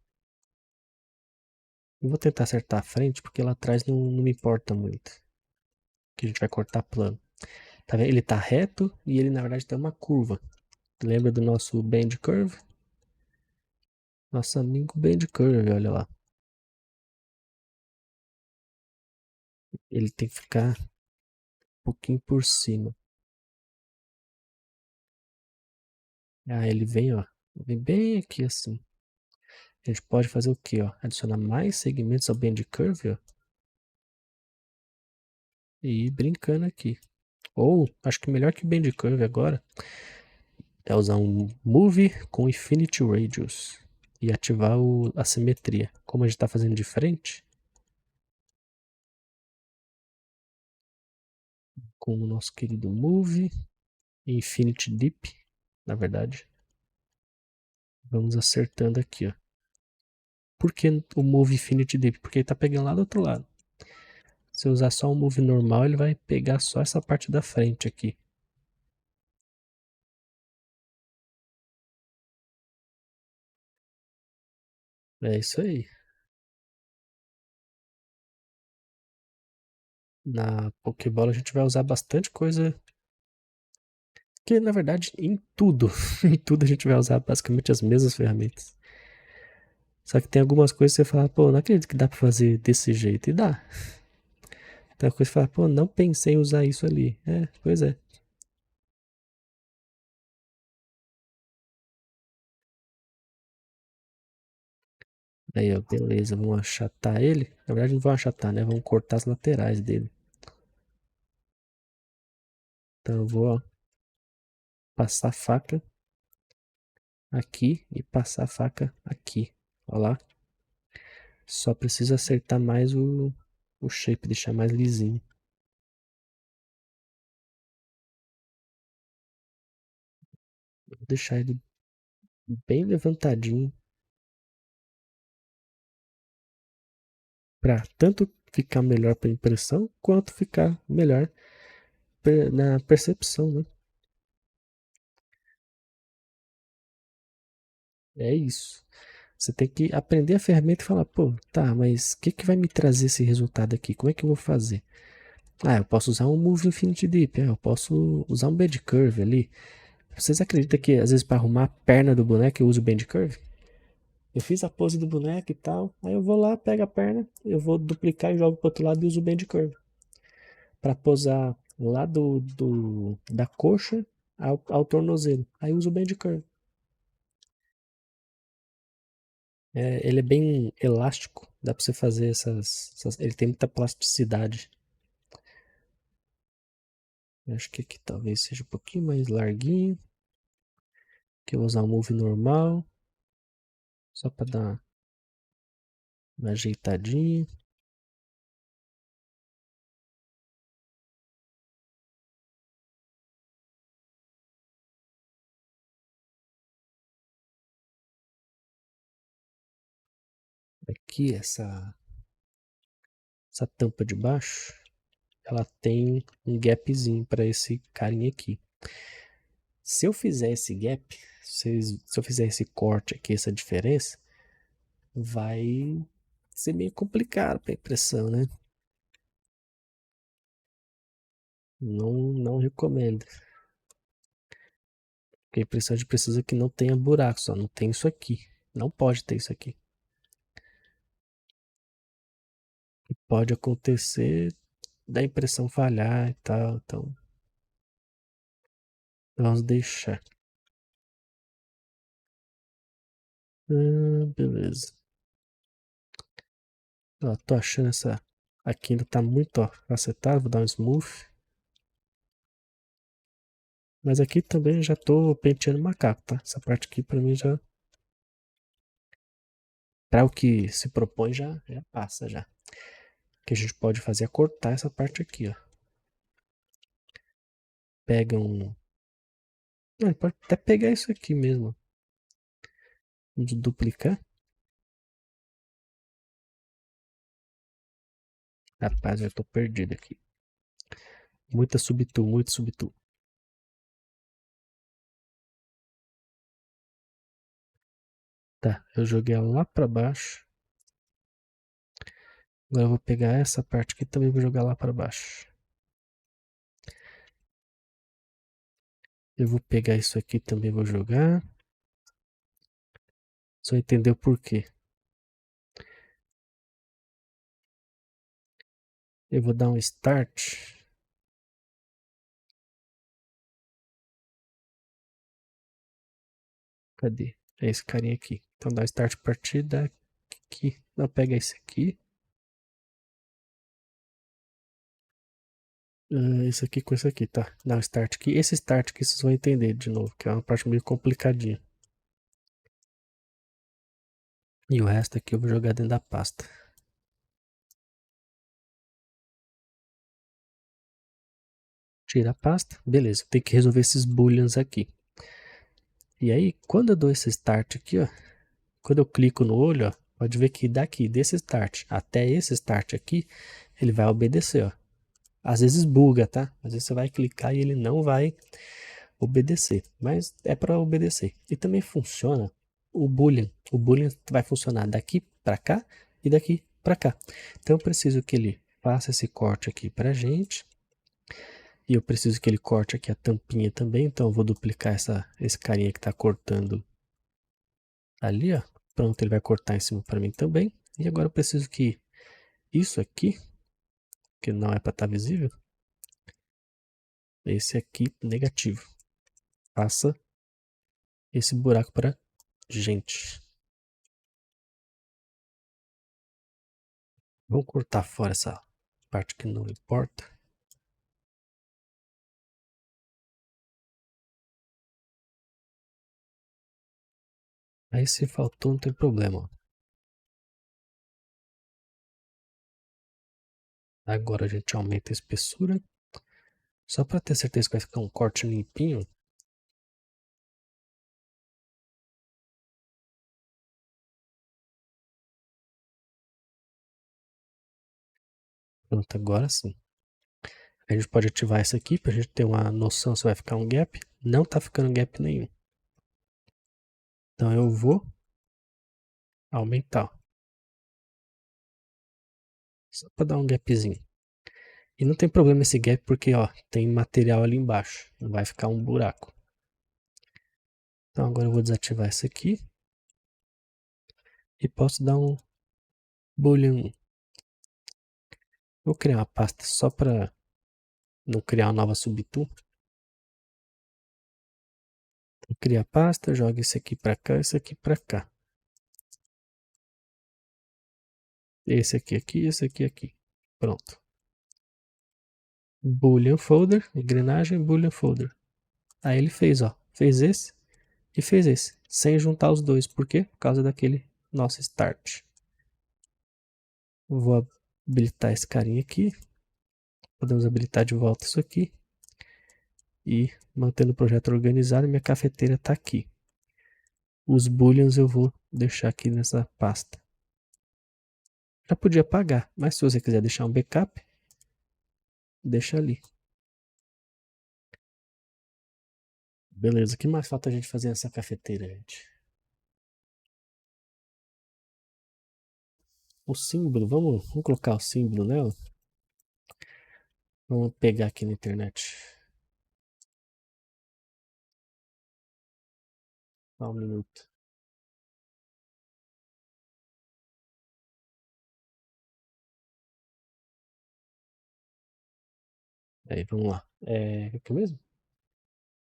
Eu vou tentar acertar a frente, porque lá atrás não me importa muito. Que a gente vai cortar plano. Tá vendo? Ele tá reto e ele na verdade tem uma curva. Lembra do nosso bend curve? Nosso amigo bend curve, olha lá. Ele tem que ficar um pouquinho por cima. Ah, ele vem, ó. Vem bem aqui assim. A gente pode fazer o que, ó? Adicionar mais segmentos ao bend curve, ó. E ir brincando aqui. Ou, acho que melhor que bend curve agora é usar um move com infinity radius. E ativar a simetria. Como a gente tá fazendo de frente, com o nosso querido move infinity dip, na verdade. Vamos acertando aqui, ó. Por que o move infinity dip? Porque ele tá pegando lá do outro lado. Se eu usar só um move normal, ele vai pegar só essa parte da frente aqui. É isso aí. Na Pokébola a gente vai usar bastante coisa. Que na verdade em tudo. Em tudo a gente vai usar basicamente as mesmas ferramentas. Só que tem algumas coisas que você fala, pô, não acredito que dá pra fazer desse jeito. E dá. Tem coisa que você fala, pô, não pensei em usar isso ali. É, pois é. Aí, ó, beleza, vamos achatar ele. Na verdade, não vamos achatar, né? Vamos cortar as laterais dele. Então, eu vou, ó, passar a faca aqui e passar a faca aqui. Ó lá. Só preciso acertar mais o shape, deixar mais lisinho. Vou deixar ele bem levantadinho para tanto ficar melhor para impressão quanto ficar melhor na percepção, né? É isso. Você tem que aprender a ferramenta e falar, pô, tá, mas o que, que vai me trazer esse resultado aqui? Como é que eu vou fazer? Ah, eu posso usar um Move Infinity Dip, eu posso usar um Bend Curve ali. Vocês acreditam que às vezes para arrumar a perna do boneco eu uso o Bend Curve? Eu fiz a pose do boneco e tal, aí eu vou lá, pego a perna, eu vou duplicar e jogo pro outro lado e uso o Bend Curve. Para posar lá da coxa ao tornozelo. Aí uso o Bend Curve. É, ele é bem elástico, dá pra você fazer ele tem muita plasticidade. Eu acho que aqui talvez seja um pouquinho mais larguinho. Que eu vou usar um move normal. Só pra dar uma ajeitadinha. Aqui, essa tampa de baixo, ela tem um gapzinho para esse carinha aqui. Se eu fizer esse gap, se eu fizer esse corte aqui, essa diferença, vai ser meio complicado para impressão, né? Não recomendo. Porque a impressão a gente precisa que não tenha buraco, só não tem isso aqui. Não pode ter isso aqui. E pode acontecer da impressão falhar e tal, então vamos deixar. Beleza. Ó, tô achando essa aqui ainda tá muito, ó, acertado. Vou dar um smooth. Mas aqui também já tô penteando macaco, tá? Essa parte aqui pra mim já, para o que se propõe, já passa já. O que a gente pode fazer é cortar essa parte aqui, ó. Pega um... Não, pode até pegar isso aqui mesmo, de duplicar. Rapaz, eu tô perdido aqui. Muita subtool, muito subtool. Tá, eu joguei ela lá pra baixo. Agora eu vou pegar essa parte aqui e também vou jogar lá pra baixo. Eu vou pegar isso aqui também vou jogar. Só entender o porquê. Eu vou dar um start. Cadê? É esse carinha aqui. Então dá um start a partir daqui. Não, pega esse aqui. Esse aqui com esse aqui, tá? Dá um start aqui. Esse start aqui vocês vão entender de novo, que é uma parte meio complicadinha. E o resto aqui eu vou jogar dentro da pasta. Tira a pasta. Beleza, tem que resolver esses booleans aqui. E aí, quando eu dou esse start aqui, ó. Quando eu clico no olho, ó. Pode ver que daqui, desse start até esse start aqui, ele vai obedecer, ó. Às vezes buga, tá? Às vezes você vai clicar e ele não vai obedecer. Mas é para obedecer. E também funciona o Boolean. O Boolean vai funcionar daqui para cá e daqui para cá. Então eu preciso que ele faça esse corte aqui para gente. E eu preciso que ele corte aqui a tampinha também. Então eu vou duplicar esse carinha que está cortando ali, ó. Pronto, ele vai cortar em cima para mim também. E agora eu preciso que isso aqui, que não é para estar visível, esse aqui negativo, faça esse buraco para gente. Vamos cortar fora essa parte que não importa. Aí se faltou não tem problema. Agora a gente aumenta a espessura. Só para ter certeza que vai ficar um corte limpinho. Pronto, agora sim. A gente pode ativar isso aqui para a gente ter uma noção se vai ficar um gap. Não está ficando gap nenhum. Então eu vou aumentar. Só para dar um gapzinho. E não tem problema esse gap porque ó, tem material ali embaixo. Não vai ficar um buraco. Então agora eu vou desativar isso aqui. E posso dar um boolean. Vou criar uma pasta só para não criar uma nova subtool. Cria a pasta, joga esse aqui para cá, esse aqui para cá. Esse aqui, esse aqui. Pronto. Boolean folder, engrenagem, boolean folder. Aí ele fez, ó, fez esse e fez esse, sem juntar os dois. Por quê? Por causa daquele nosso start. Vou habilitar esse carinha aqui. Podemos habilitar de volta isso aqui. E mantendo o projeto organizado, minha cafeteira está aqui. Os booleans eu vou deixar aqui nessa pasta. Já podia apagar, mas se você quiser deixar um backup, deixa ali. Beleza, o que mais falta a gente fazer nessa cafeteira, gente? O símbolo, vamos colocar o símbolo nela? Vamos pegar aqui na internet. Só um minuto. Aí, vamos lá. O que mesmo?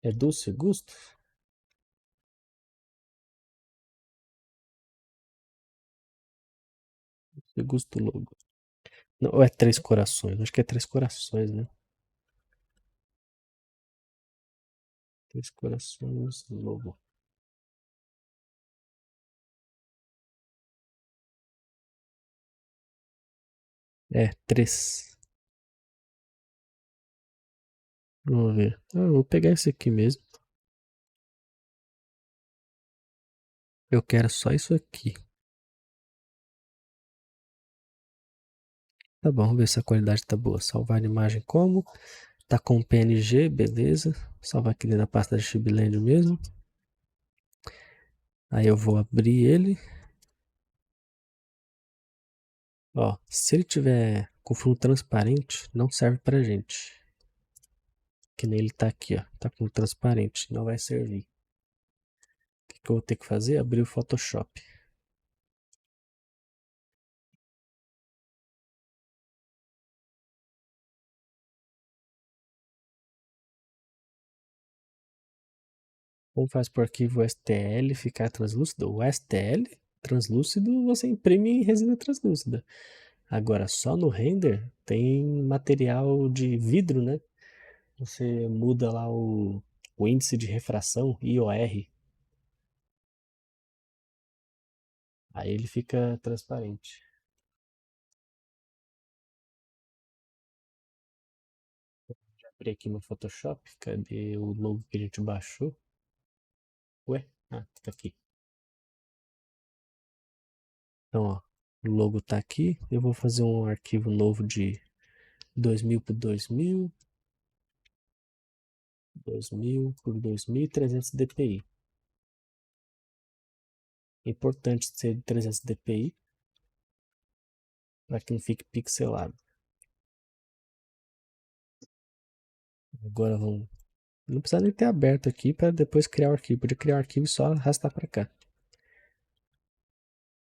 É Dulce Gusto? Gusto logo. Não, ou é três corações? Acho que é três corações, né? Três corações logo. É, três. Vamos ver. Ah, eu vou pegar esse aqui mesmo. Eu quero só isso aqui. Tá bom, vamos ver se a qualidade tá boa. Salvar a imagem como? Tá com PNG, beleza. Salvar aqui dentro da pasta de Chibiland mesmo. Aí eu vou abrir ele. Ó, se ele tiver com fundo transparente, não serve pra gente. Que nem ele tá aqui, ó. Tá com transparente, não vai servir. O que eu vou ter que fazer? Abrir o Photoshop. Como faz para o arquivo STL ficar translúcido? O STL translúcido você imprime em resina translúcida. Agora, só no render tem material de vidro, né? Você muda lá o índice de refração, IOR, aí ele fica transparente. Já abri aqui no Photoshop, cadê o logo que a gente baixou? Ué? Ah, tá aqui. Então, ó, o logo tá aqui. Eu vou fazer um arquivo novo de 2000 por 2000, 2000 por 2300 dpi. Importante ser de 300 dpi para que não fique pixelado. Agora vamos. Não precisa nem ter aberto aqui para depois criar o arquivo. Podia criar o arquivo e só arrastar para cá.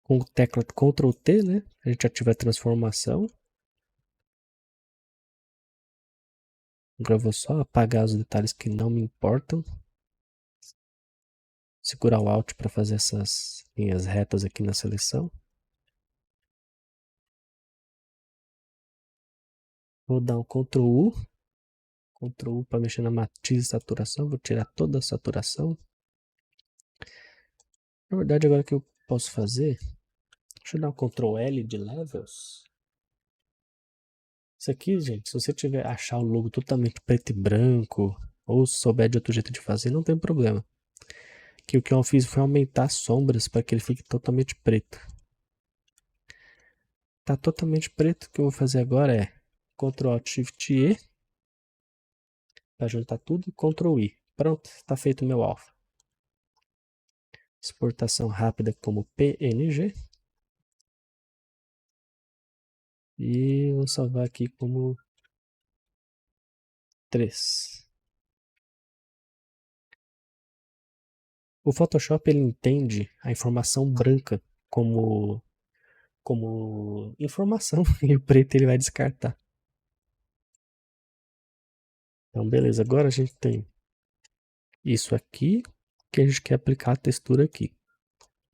Com a tecla Ctrl T, né? A gente ativa a transformação. Agora eu vou só apagar os detalhes que não me importam. Segurar o Alt para fazer essas linhas retas aqui na seleção. Vou dar um Ctrl U. Ctrl U para mexer na matiz e saturação. Vou tirar toda a saturação. Na verdade, agora que eu posso fazer, deixa eu dar um Ctrl L de Levels. Isso aqui, gente, se você tiver achar o logo totalmente preto e branco, ou souber de outro jeito de fazer, não tem problema. Que o que eu fiz foi aumentar as sombras para que ele fique totalmente preto. Tá totalmente preto, o que eu vou fazer agora é Ctrl Alt Shift E para juntar tudo, Ctrl I. Pronto, está feito o meu alpha. Exportação rápida como PNG. E vou salvar aqui como 3. O Photoshop ele entende a informação branca como informação e o preto ele vai descartar. Então, beleza. Agora a gente tem isso aqui que a gente quer aplicar a textura aqui,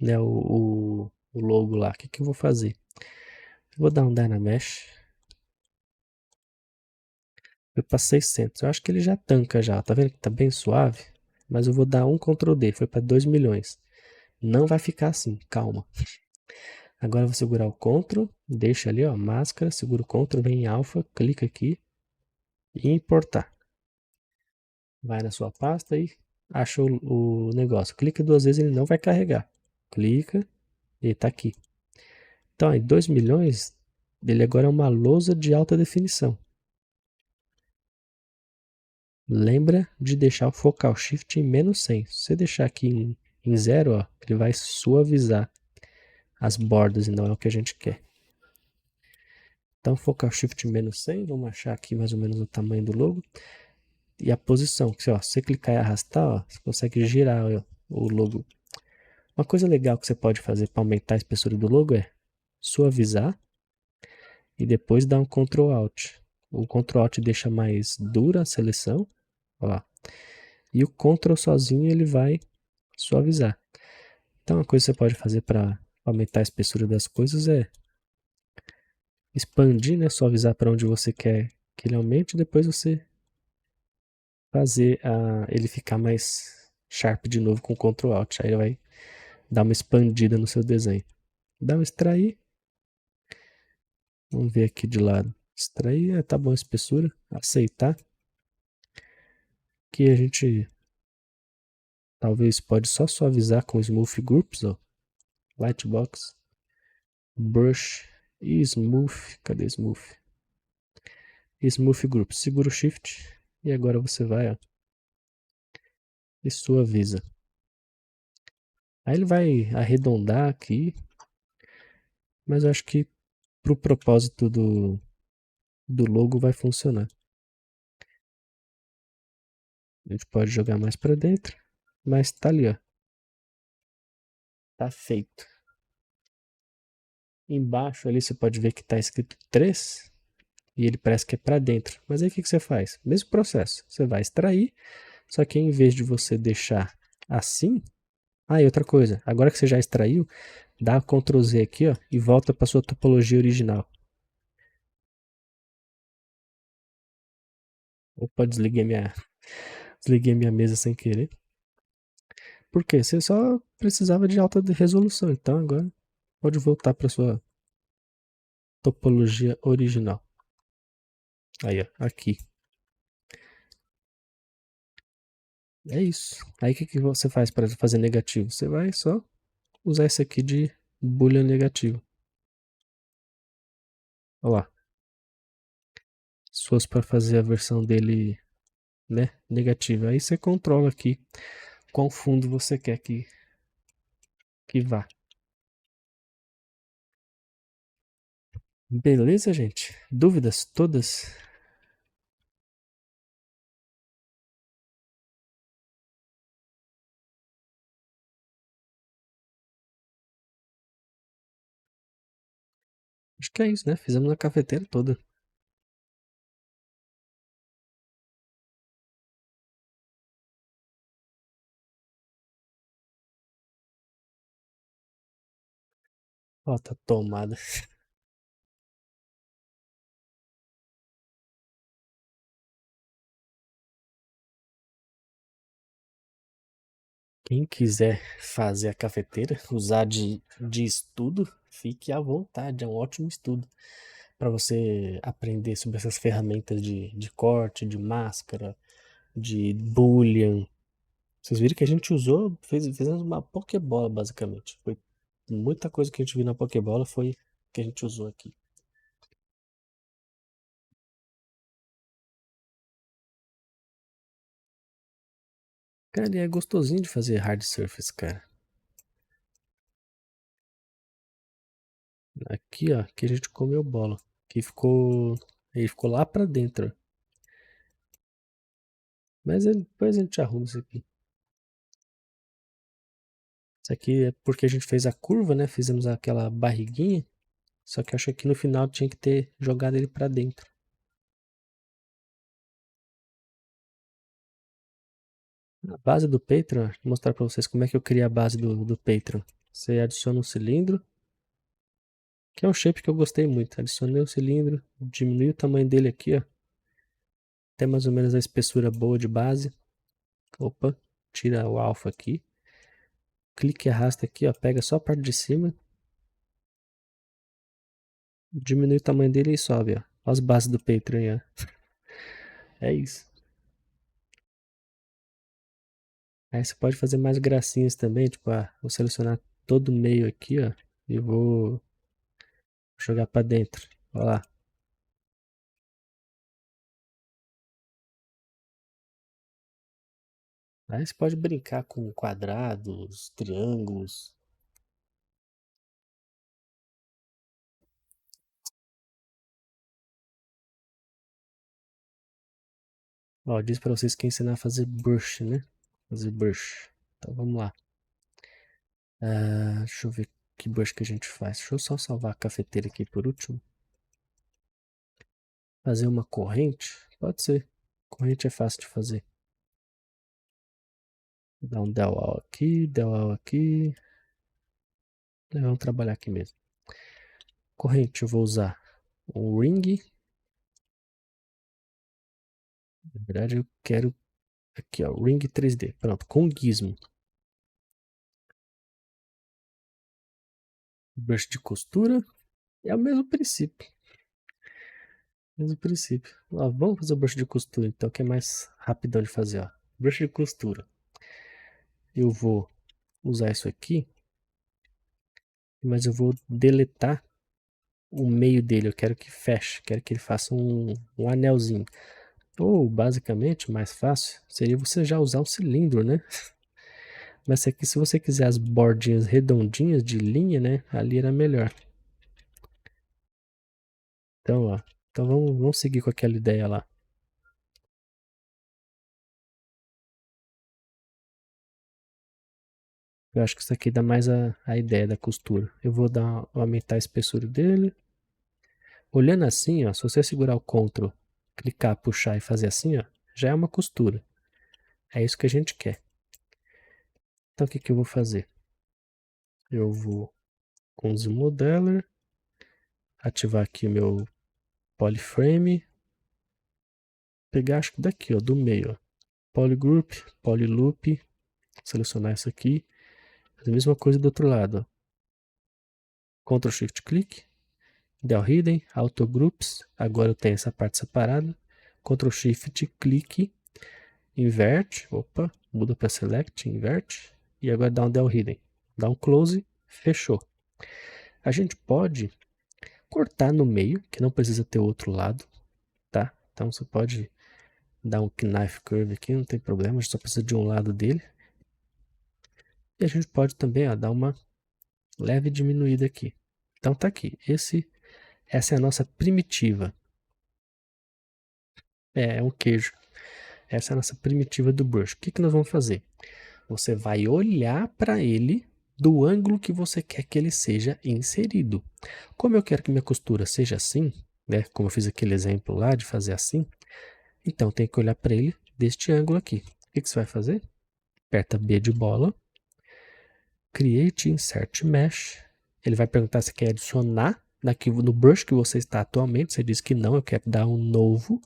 né? O logo lá. O que eu vou fazer? Eu vou dar um Dynamesh. Foi para 600. Eu acho que ele já tanca já. Tá vendo que tá bem suave? Mas eu vou dar um Ctrl D. Foi para 2 milhões. Não vai ficar assim. Calma. Agora eu vou segurar o Ctrl. Deixa ali, ó. Máscara. Segura o Ctrl. Vem em Alpha. Clica aqui. E importar. Vai na sua pasta e acha o negócio. Clica duas vezes, ele não vai carregar. Clica e tá aqui. Então, aí 2 milhões, ele agora é uma lousa de alta definição. Lembra de deixar o focal shift em menos 100. Se você deixar aqui em 0, ó, ele vai suavizar as bordas e não é o que a gente quer. Então, focal shift em menos 100, vamos achar aqui mais ou menos o tamanho do logo. E a posição, que, ó, se você clicar e arrastar, ó, você consegue girar ó, o logo. Uma coisa legal que você pode fazer para aumentar a espessura do logo é suavizar e depois dar um Ctrl Alt. O Ctrl Alt deixa mais dura a seleção, ó, e o Ctrl sozinho ele vai suavizar. Então, uma coisa que você pode fazer para aumentar a espessura das coisas é expandir, né? Suavizar para onde você quer que ele aumente, e depois você fazer ele ficar mais sharp de novo com Ctrl Alt. Aí ele vai dar uma expandida no seu desenho. Dá um extrair. Vamos ver aqui de lado. Extrair, tá bom a espessura. Aceitar. Que a gente talvez pode só suavizar com Smooth Groups, ó. Lightbox, Brush e Smooth. Cadê Smooth? Smooth Groups. Segura o Shift e agora você vai, ó, e suaviza. Aí ele vai arredondar aqui, mas eu acho que pro propósito do logo vai funcionar. A gente pode jogar mais para dentro, mas tá ali, ó. Tá feito. Embaixo ali você pode ver que tá escrito 3 e ele parece que é para dentro. Mas aí o que você faz? Mesmo processo. Você vai extrair, só que em vez de você deixar assim. Ah, e outra coisa. Agora que você já extraiu, dá Ctrl Z aqui, ó, e volta para sua topologia original. Opa, desliguei minha mesa sem querer. Por quê? Você só precisava de alta resolução. Então agora pode voltar para sua topologia original. Aí, ó, aqui. É isso. Aí o que você faz para fazer negativo? Você vai só usar esse aqui de boolean negativo. Olha lá. Se fosse para fazer a versão dele, né, negativa. Aí você controla aqui qual fundo você quer que vá. Beleza, gente? Dúvidas todas? Acho que é isso, né? Fizemos a cafeteira toda. Ó, tá tomada. Quem quiser fazer a cafeteira, usar de estudo, fique à vontade. É um ótimo estudo para você aprender sobre essas ferramentas de corte, de máscara, de boolean. Vocês viram que a gente usou, fizemos uma Pokébola basicamente. Foi muita coisa que a gente viu na Pokébola foi que a gente usou aqui. Cara, e é gostosinho de fazer hard surface, cara. Aqui, ó, que a gente comeu bola. Que ficou. Ele ficou lá pra dentro. Mas depois a gente arruma isso aqui. Isso aqui é porque a gente fez a curva, né? Fizemos aquela barriguinha. Só que eu acho que no final tinha que ter jogado ele pra dentro. A base do Patreon, vou mostrar pra vocês como é que eu criei a base do Patreon. Você adiciona um cilindro, que é um shape que eu gostei muito. Adicionei o cilindro, diminui o tamanho dele aqui, ó. Até mais ou menos a espessura boa de base. Opa, tira o alfa aqui. Clique e arrasta aqui, ó. Pega só a parte de cima. Diminui o tamanho dele e sobe, ó. Olha as bases do Patreon, ó. É isso. Aí você pode fazer mais gracinhas também, tipo, vou selecionar todo o meio aqui, ó. E vou jogar pra dentro. Olha lá. Aí você pode brincar com quadrados, triângulos. Ó, diz pra vocês que ensinar a fazer brush, né? Fazer brush. Então vamos lá. Deixa eu ver que brush que a gente faz. Deixa eu só salvar a cafeteira aqui por último. Fazer uma corrente? Pode ser. Corrente é fácil de fazer. Dá um del all aqui, del all aqui. Vamos trabalhar aqui mesmo. Corrente eu vou usar. um ring. Na verdade, eu quero aqui, ó, ring 3D. Pronto, com gizmo. Brush de costura. É o mesmo princípio. Mesmo princípio. Ó, vamos fazer o brush de costura, então, que é mais rapidão de fazer, ó. Brush de costura. Eu vou usar isso aqui, mas eu vou deletar o meio dele. Eu quero que feche, quero que ele faça um anelzinho. Ou, basicamente, mais fácil seria você já usar um cilindro, né? Mas aqui, se você quiser as bordinhas redondinhas de linha, né? Ali era melhor. Então, ó. Então vamos seguir com aquela ideia lá. Eu acho que isso aqui dá mais a ideia da costura. Eu vou aumentar a espessura dele. Olhando assim, ó, se você segurar o Ctrl, clicar, puxar e fazer assim, ó, já é uma costura. É isso que a gente quer. Então o que eu vou fazer? Eu vou com o Zoom Modeler, ativar aqui o meu Polyframe, pegar acho que daqui, ó, do meio, ó, Polygroup, Polyloop, selecionar isso aqui, fazer a mesma coisa do outro lado, ó. Ctrl Shift Click, Del Hidden, Auto Groups, agora eu tenho essa parte separada, Ctrl Shift Click, inverte, opa, muda para Select, inverte, e agora dá um Del Hidden, dá um Close, fechou. A gente pode cortar no meio, que não precisa ter o outro lado, tá? Então você pode dar um Knife Curve aqui, não tem problema, a gente só precisa de um lado dele. E a gente pode também, ó, dar uma leve diminuída aqui. Então tá aqui, essa é a nossa primitiva. É um queijo. Essa é a nossa primitiva do brush. O que nós vamos fazer? Você vai olhar para ele do ângulo que você quer que ele seja inserido. Como eu quero que minha costura seja assim, né, como eu fiz aquele exemplo lá de fazer assim, então tem que olhar para ele deste ângulo aqui. O que você vai fazer? Aperta B de bola, Create Insert Mesh. Ele vai perguntar se quer adicionar no brush que você está atualmente. Você diz que não, eu quero dar um novo.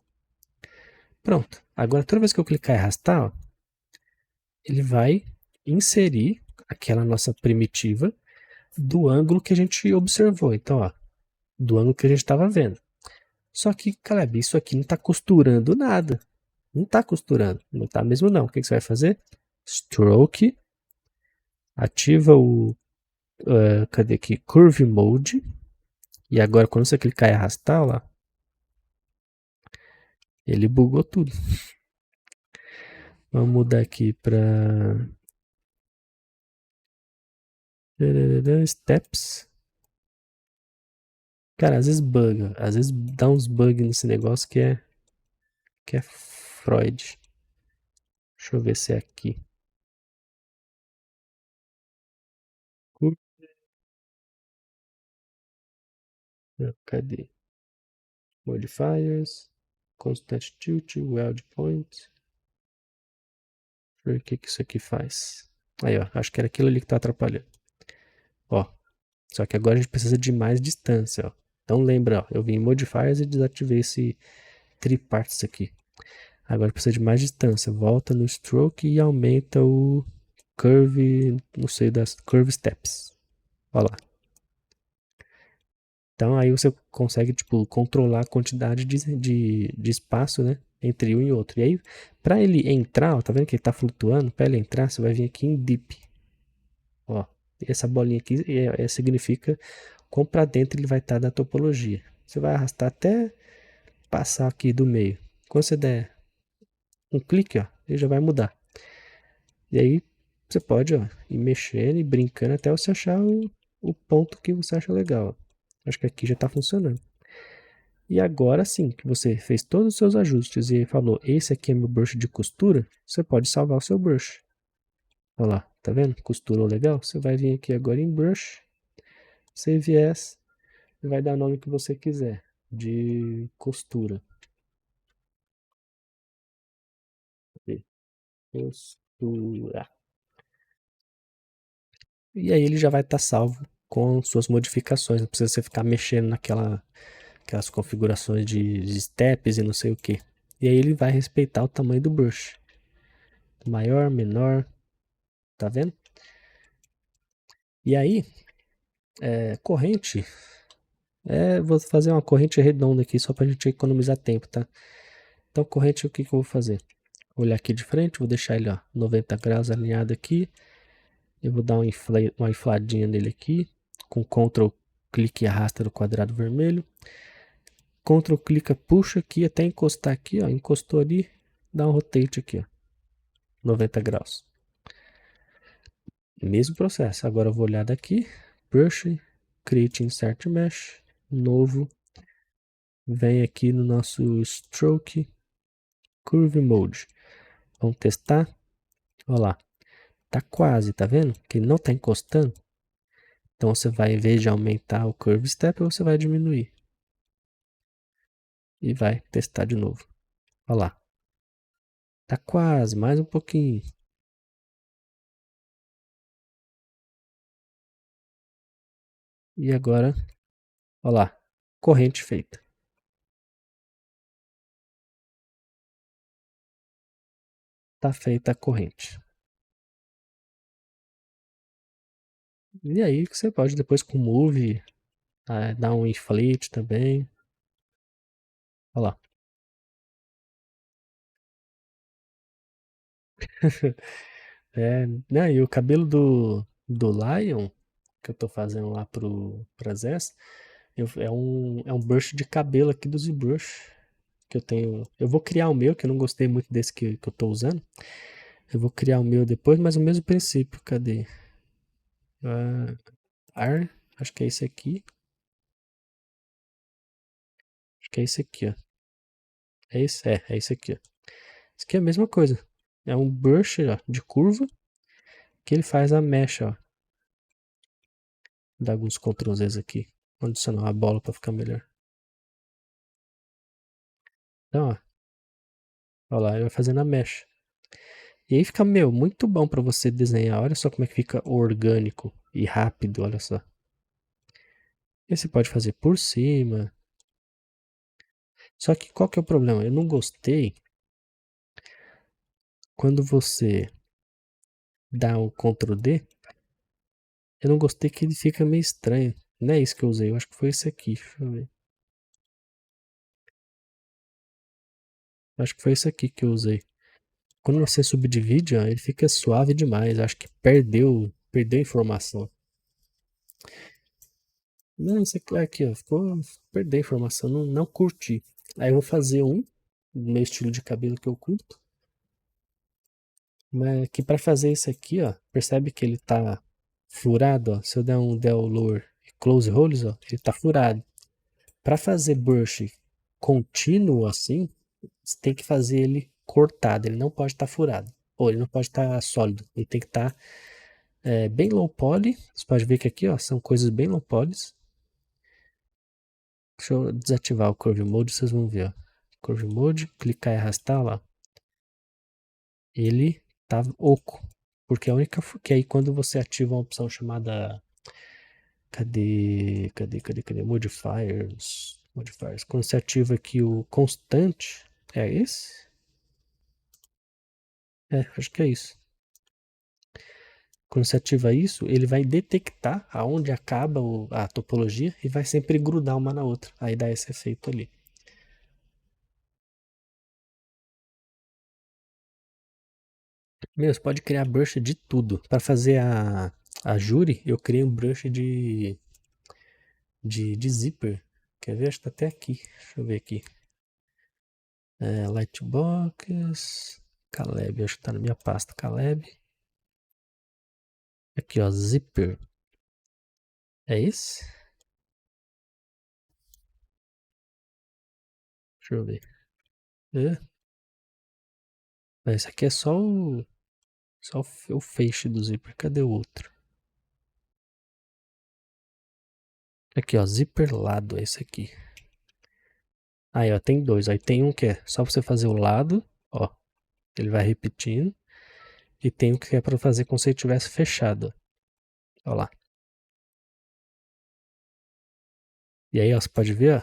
Pronto. Agora toda vez que eu clicar e arrastar, ó, ele vai inserir aquela nossa primitiva do ângulo que a gente observou. Então, ó, do ângulo que a gente estava vendo. Só que, Caleb, isso aqui não está costurando nada. Não está costurando. Não está mesmo não. O que você vai fazer? Stroke. Ativa o... cadê aqui? Curve Mode. E agora, quando você clicar e arrastar, lá, ele bugou tudo. Vamos mudar aqui para... Steps. Cara, às vezes buga. Às vezes dá uns bugs nesse negócio que é Freud. Deixa eu ver se é aqui. Cadê? Modifiers. Constant tilt, weld point. Deixa eu ver o que isso aqui faz. Aí, ó. Acho que era aquilo ali que tá atrapalhando. Ó. Só que agora a gente precisa de mais distância, ó. Então lembra, ó. Eu vim em Modifiers e desativei esse triparts aqui. Agora precisa de mais distância. Volta no Stroke e aumenta o Curve, não sei, das Curve Steps. Olha lá. Então aí você consegue, tipo, controlar a quantidade de espaço, né? Entre um e outro. E aí, para ele entrar, ó, tá vendo que ele tá flutuando? Para ele entrar, você vai vir aqui em Deep. Ó, essa bolinha aqui significa quão para dentro ele vai estar da topologia. Você vai arrastar até passar aqui do meio. Quando você der um clique, ó, ele já vai mudar. E aí você pode, ó, ir mexendo e brincando até você achar o ponto que você acha legal. Ó. Acho que aqui já está funcionando. E agora sim, que você fez todos os seus ajustes e falou, esse aqui é meu brush de costura, você pode salvar o seu brush. Olha lá, tá vendo? Costurou legal? Você vai vir aqui agora em brush, save as, e vai dar o nome que você quiser, de costura. Costura. E aí ele já vai estar salvo com suas modificações, não precisa você ficar mexendo aquelas configurações de steps e não sei o que. E aí ele vai respeitar o tamanho do brush. Maior, menor, tá vendo? E aí, corrente, vou fazer uma corrente redonda aqui só pra gente economizar tempo, tá? Então corrente, o que que eu vou fazer? Vou olhar aqui de frente, vou deixar ele, ó, 90 graus alinhado aqui. Eu vou dar uma infladinha nele aqui, com Ctrl clique e arrasta no quadrado vermelho. Ctrl clica, puxa aqui até encostar aqui, ó, encostou ali, dá um rotate aqui, ó, 90 graus. Mesmo processo. Agora eu vou olhar daqui, Brush, Create Insert Mesh, novo, vem aqui no nosso Stroke, Curve Mode. Vamos testar. Olha lá, tá quase, tá vendo? Que ele não tá encostando. Então você vai, em vez de aumentar o Curve Step, você vai diminuir. E vai testar de novo. Olha lá. Tá quase, mais um pouquinho. E agora, olha lá, corrente feita. Tá feita a corrente. E aí que você pode depois com o Move dar um inflate também. Olha lá. Né, e o cabelo do Lion, que eu tô fazendo lá pra Zess, é um brush de cabelo aqui do ZBrush. Que eu tenho. Eu vou criar o meu, que eu não gostei muito desse que eu tô usando. Eu vou criar o meu depois, mas o mesmo princípio. Cadê? Acho que é esse aqui. Acho que é esse aqui, ó. É esse aqui, ó. Isso aqui é a mesma coisa. É um brush, ó, de curva que ele faz a mecha, ó. Vou dar alguns Ctrl Zs aqui. Vou adicionar uma bola para ficar melhor. Então, ó. Olha lá, ele vai fazendo a mecha. E aí fica, meu, muito bom para você desenhar. Olha só como é que fica orgânico e rápido, olha só. E você pode fazer por cima. Só que qual que é o problema? Eu não gostei quando você dá o Ctrl D. Eu não gostei que ele fica meio estranho. Não é isso que eu usei, eu acho que foi esse aqui. Deixa eu ver. Acho que foi esse aqui que eu usei. Quando você subdivide, ó, ele fica suave demais. Acho que perdeu informação. Não, isso aqui, ó, perdeu informação, não curti. Aí eu vou fazer um, do meu estilo de cabelo que eu curto. Mas que para fazer isso aqui, ó, percebe que ele tá furado, ó. Se eu der um del lower e close roles, ó, ele tá furado. Para fazer brush contínuo assim, você tem que fazer ele cortado, ele não pode estar furado. Ou ele não pode estar sólido, ele tem que estar bem low poly. Você pode ver que aqui, ó, são coisas bem low poly. Deixa eu desativar o Curve Mode, vocês vão ver, ó. Curve Mode, clicar e arrastar lá. Ele tá oco. Porque a única. Que aí quando você ativa uma opção chamada. Cadê? Modifiers. Modifiers. Quando você ativa aqui o constante. É esse? Acho que é isso. Quando você ativa isso, ele vai detectar aonde acaba a topologia e vai sempre grudar uma na outra. Aí dá esse efeito ali. Meu, você pode criar brush de tudo. Para fazer a Jury, eu criei um brush de zíper. Quer ver? Acho que tá até aqui. Deixa eu ver aqui. Lightbox. Caleb, acho que tá na minha pasta. Caleb. Aqui, ó, zíper. É esse? Deixa eu ver. É. Esse aqui é só o feixe do zíper. Cadê o outro? Aqui, ó, zíper lado, é esse aqui. Aí, ó, tem dois. Aí tem um que é só pra você fazer o lado, ó. Ele vai repetindo. E tem o que é pra fazer como se ele tivesse fechado. Ó lá. E aí, ó, você pode ver, ó.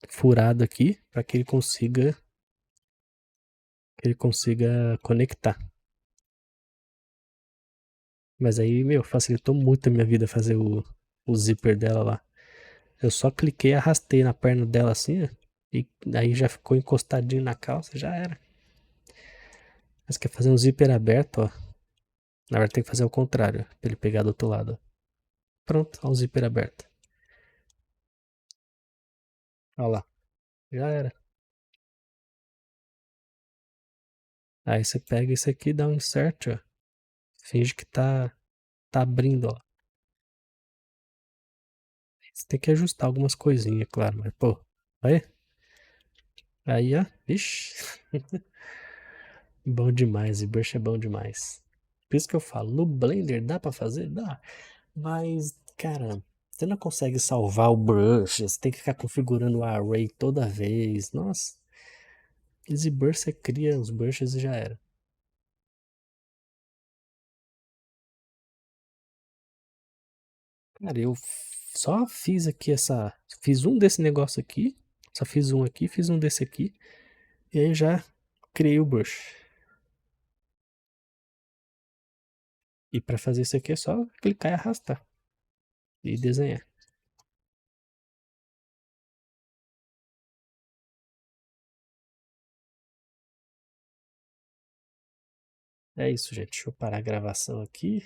furado aqui para que ele consiga conectar. Mas aí, meu, facilitou muito a minha vida fazer o zíper dela lá. Eu só cliquei, arrastei na perna dela assim, ó, e aí já ficou encostadinho na calça, já era. Mas quer fazer um zíper aberto, ó. Na verdade tem que fazer o contrário, pra ele pegar do outro lado. Ó. Pronto, ó, o zíper aberto. Ó lá, já era. Aí você pega esse aqui, dá um insert, ó. Finge que tá abrindo, ó. Você tem que ajustar algumas coisinhas, claro, mas pô, aí ó, vixi. Bom demais, ZBrush é bom demais. Por isso que eu falo, no Blender dá pra fazer? Dá. Mas, cara, você não consegue salvar o brush, você tem que ficar configurando o array toda vez. Nossa, ZBrush você cria os brushes e já era. Cara, só fiz aqui essa. Fiz um desse negócio aqui. Só fiz um aqui, fiz um desse aqui. E aí já criei o brush. E pra fazer isso aqui é só clicar e arrastar. E desenhar. É isso, gente. Deixa eu parar a gravação aqui.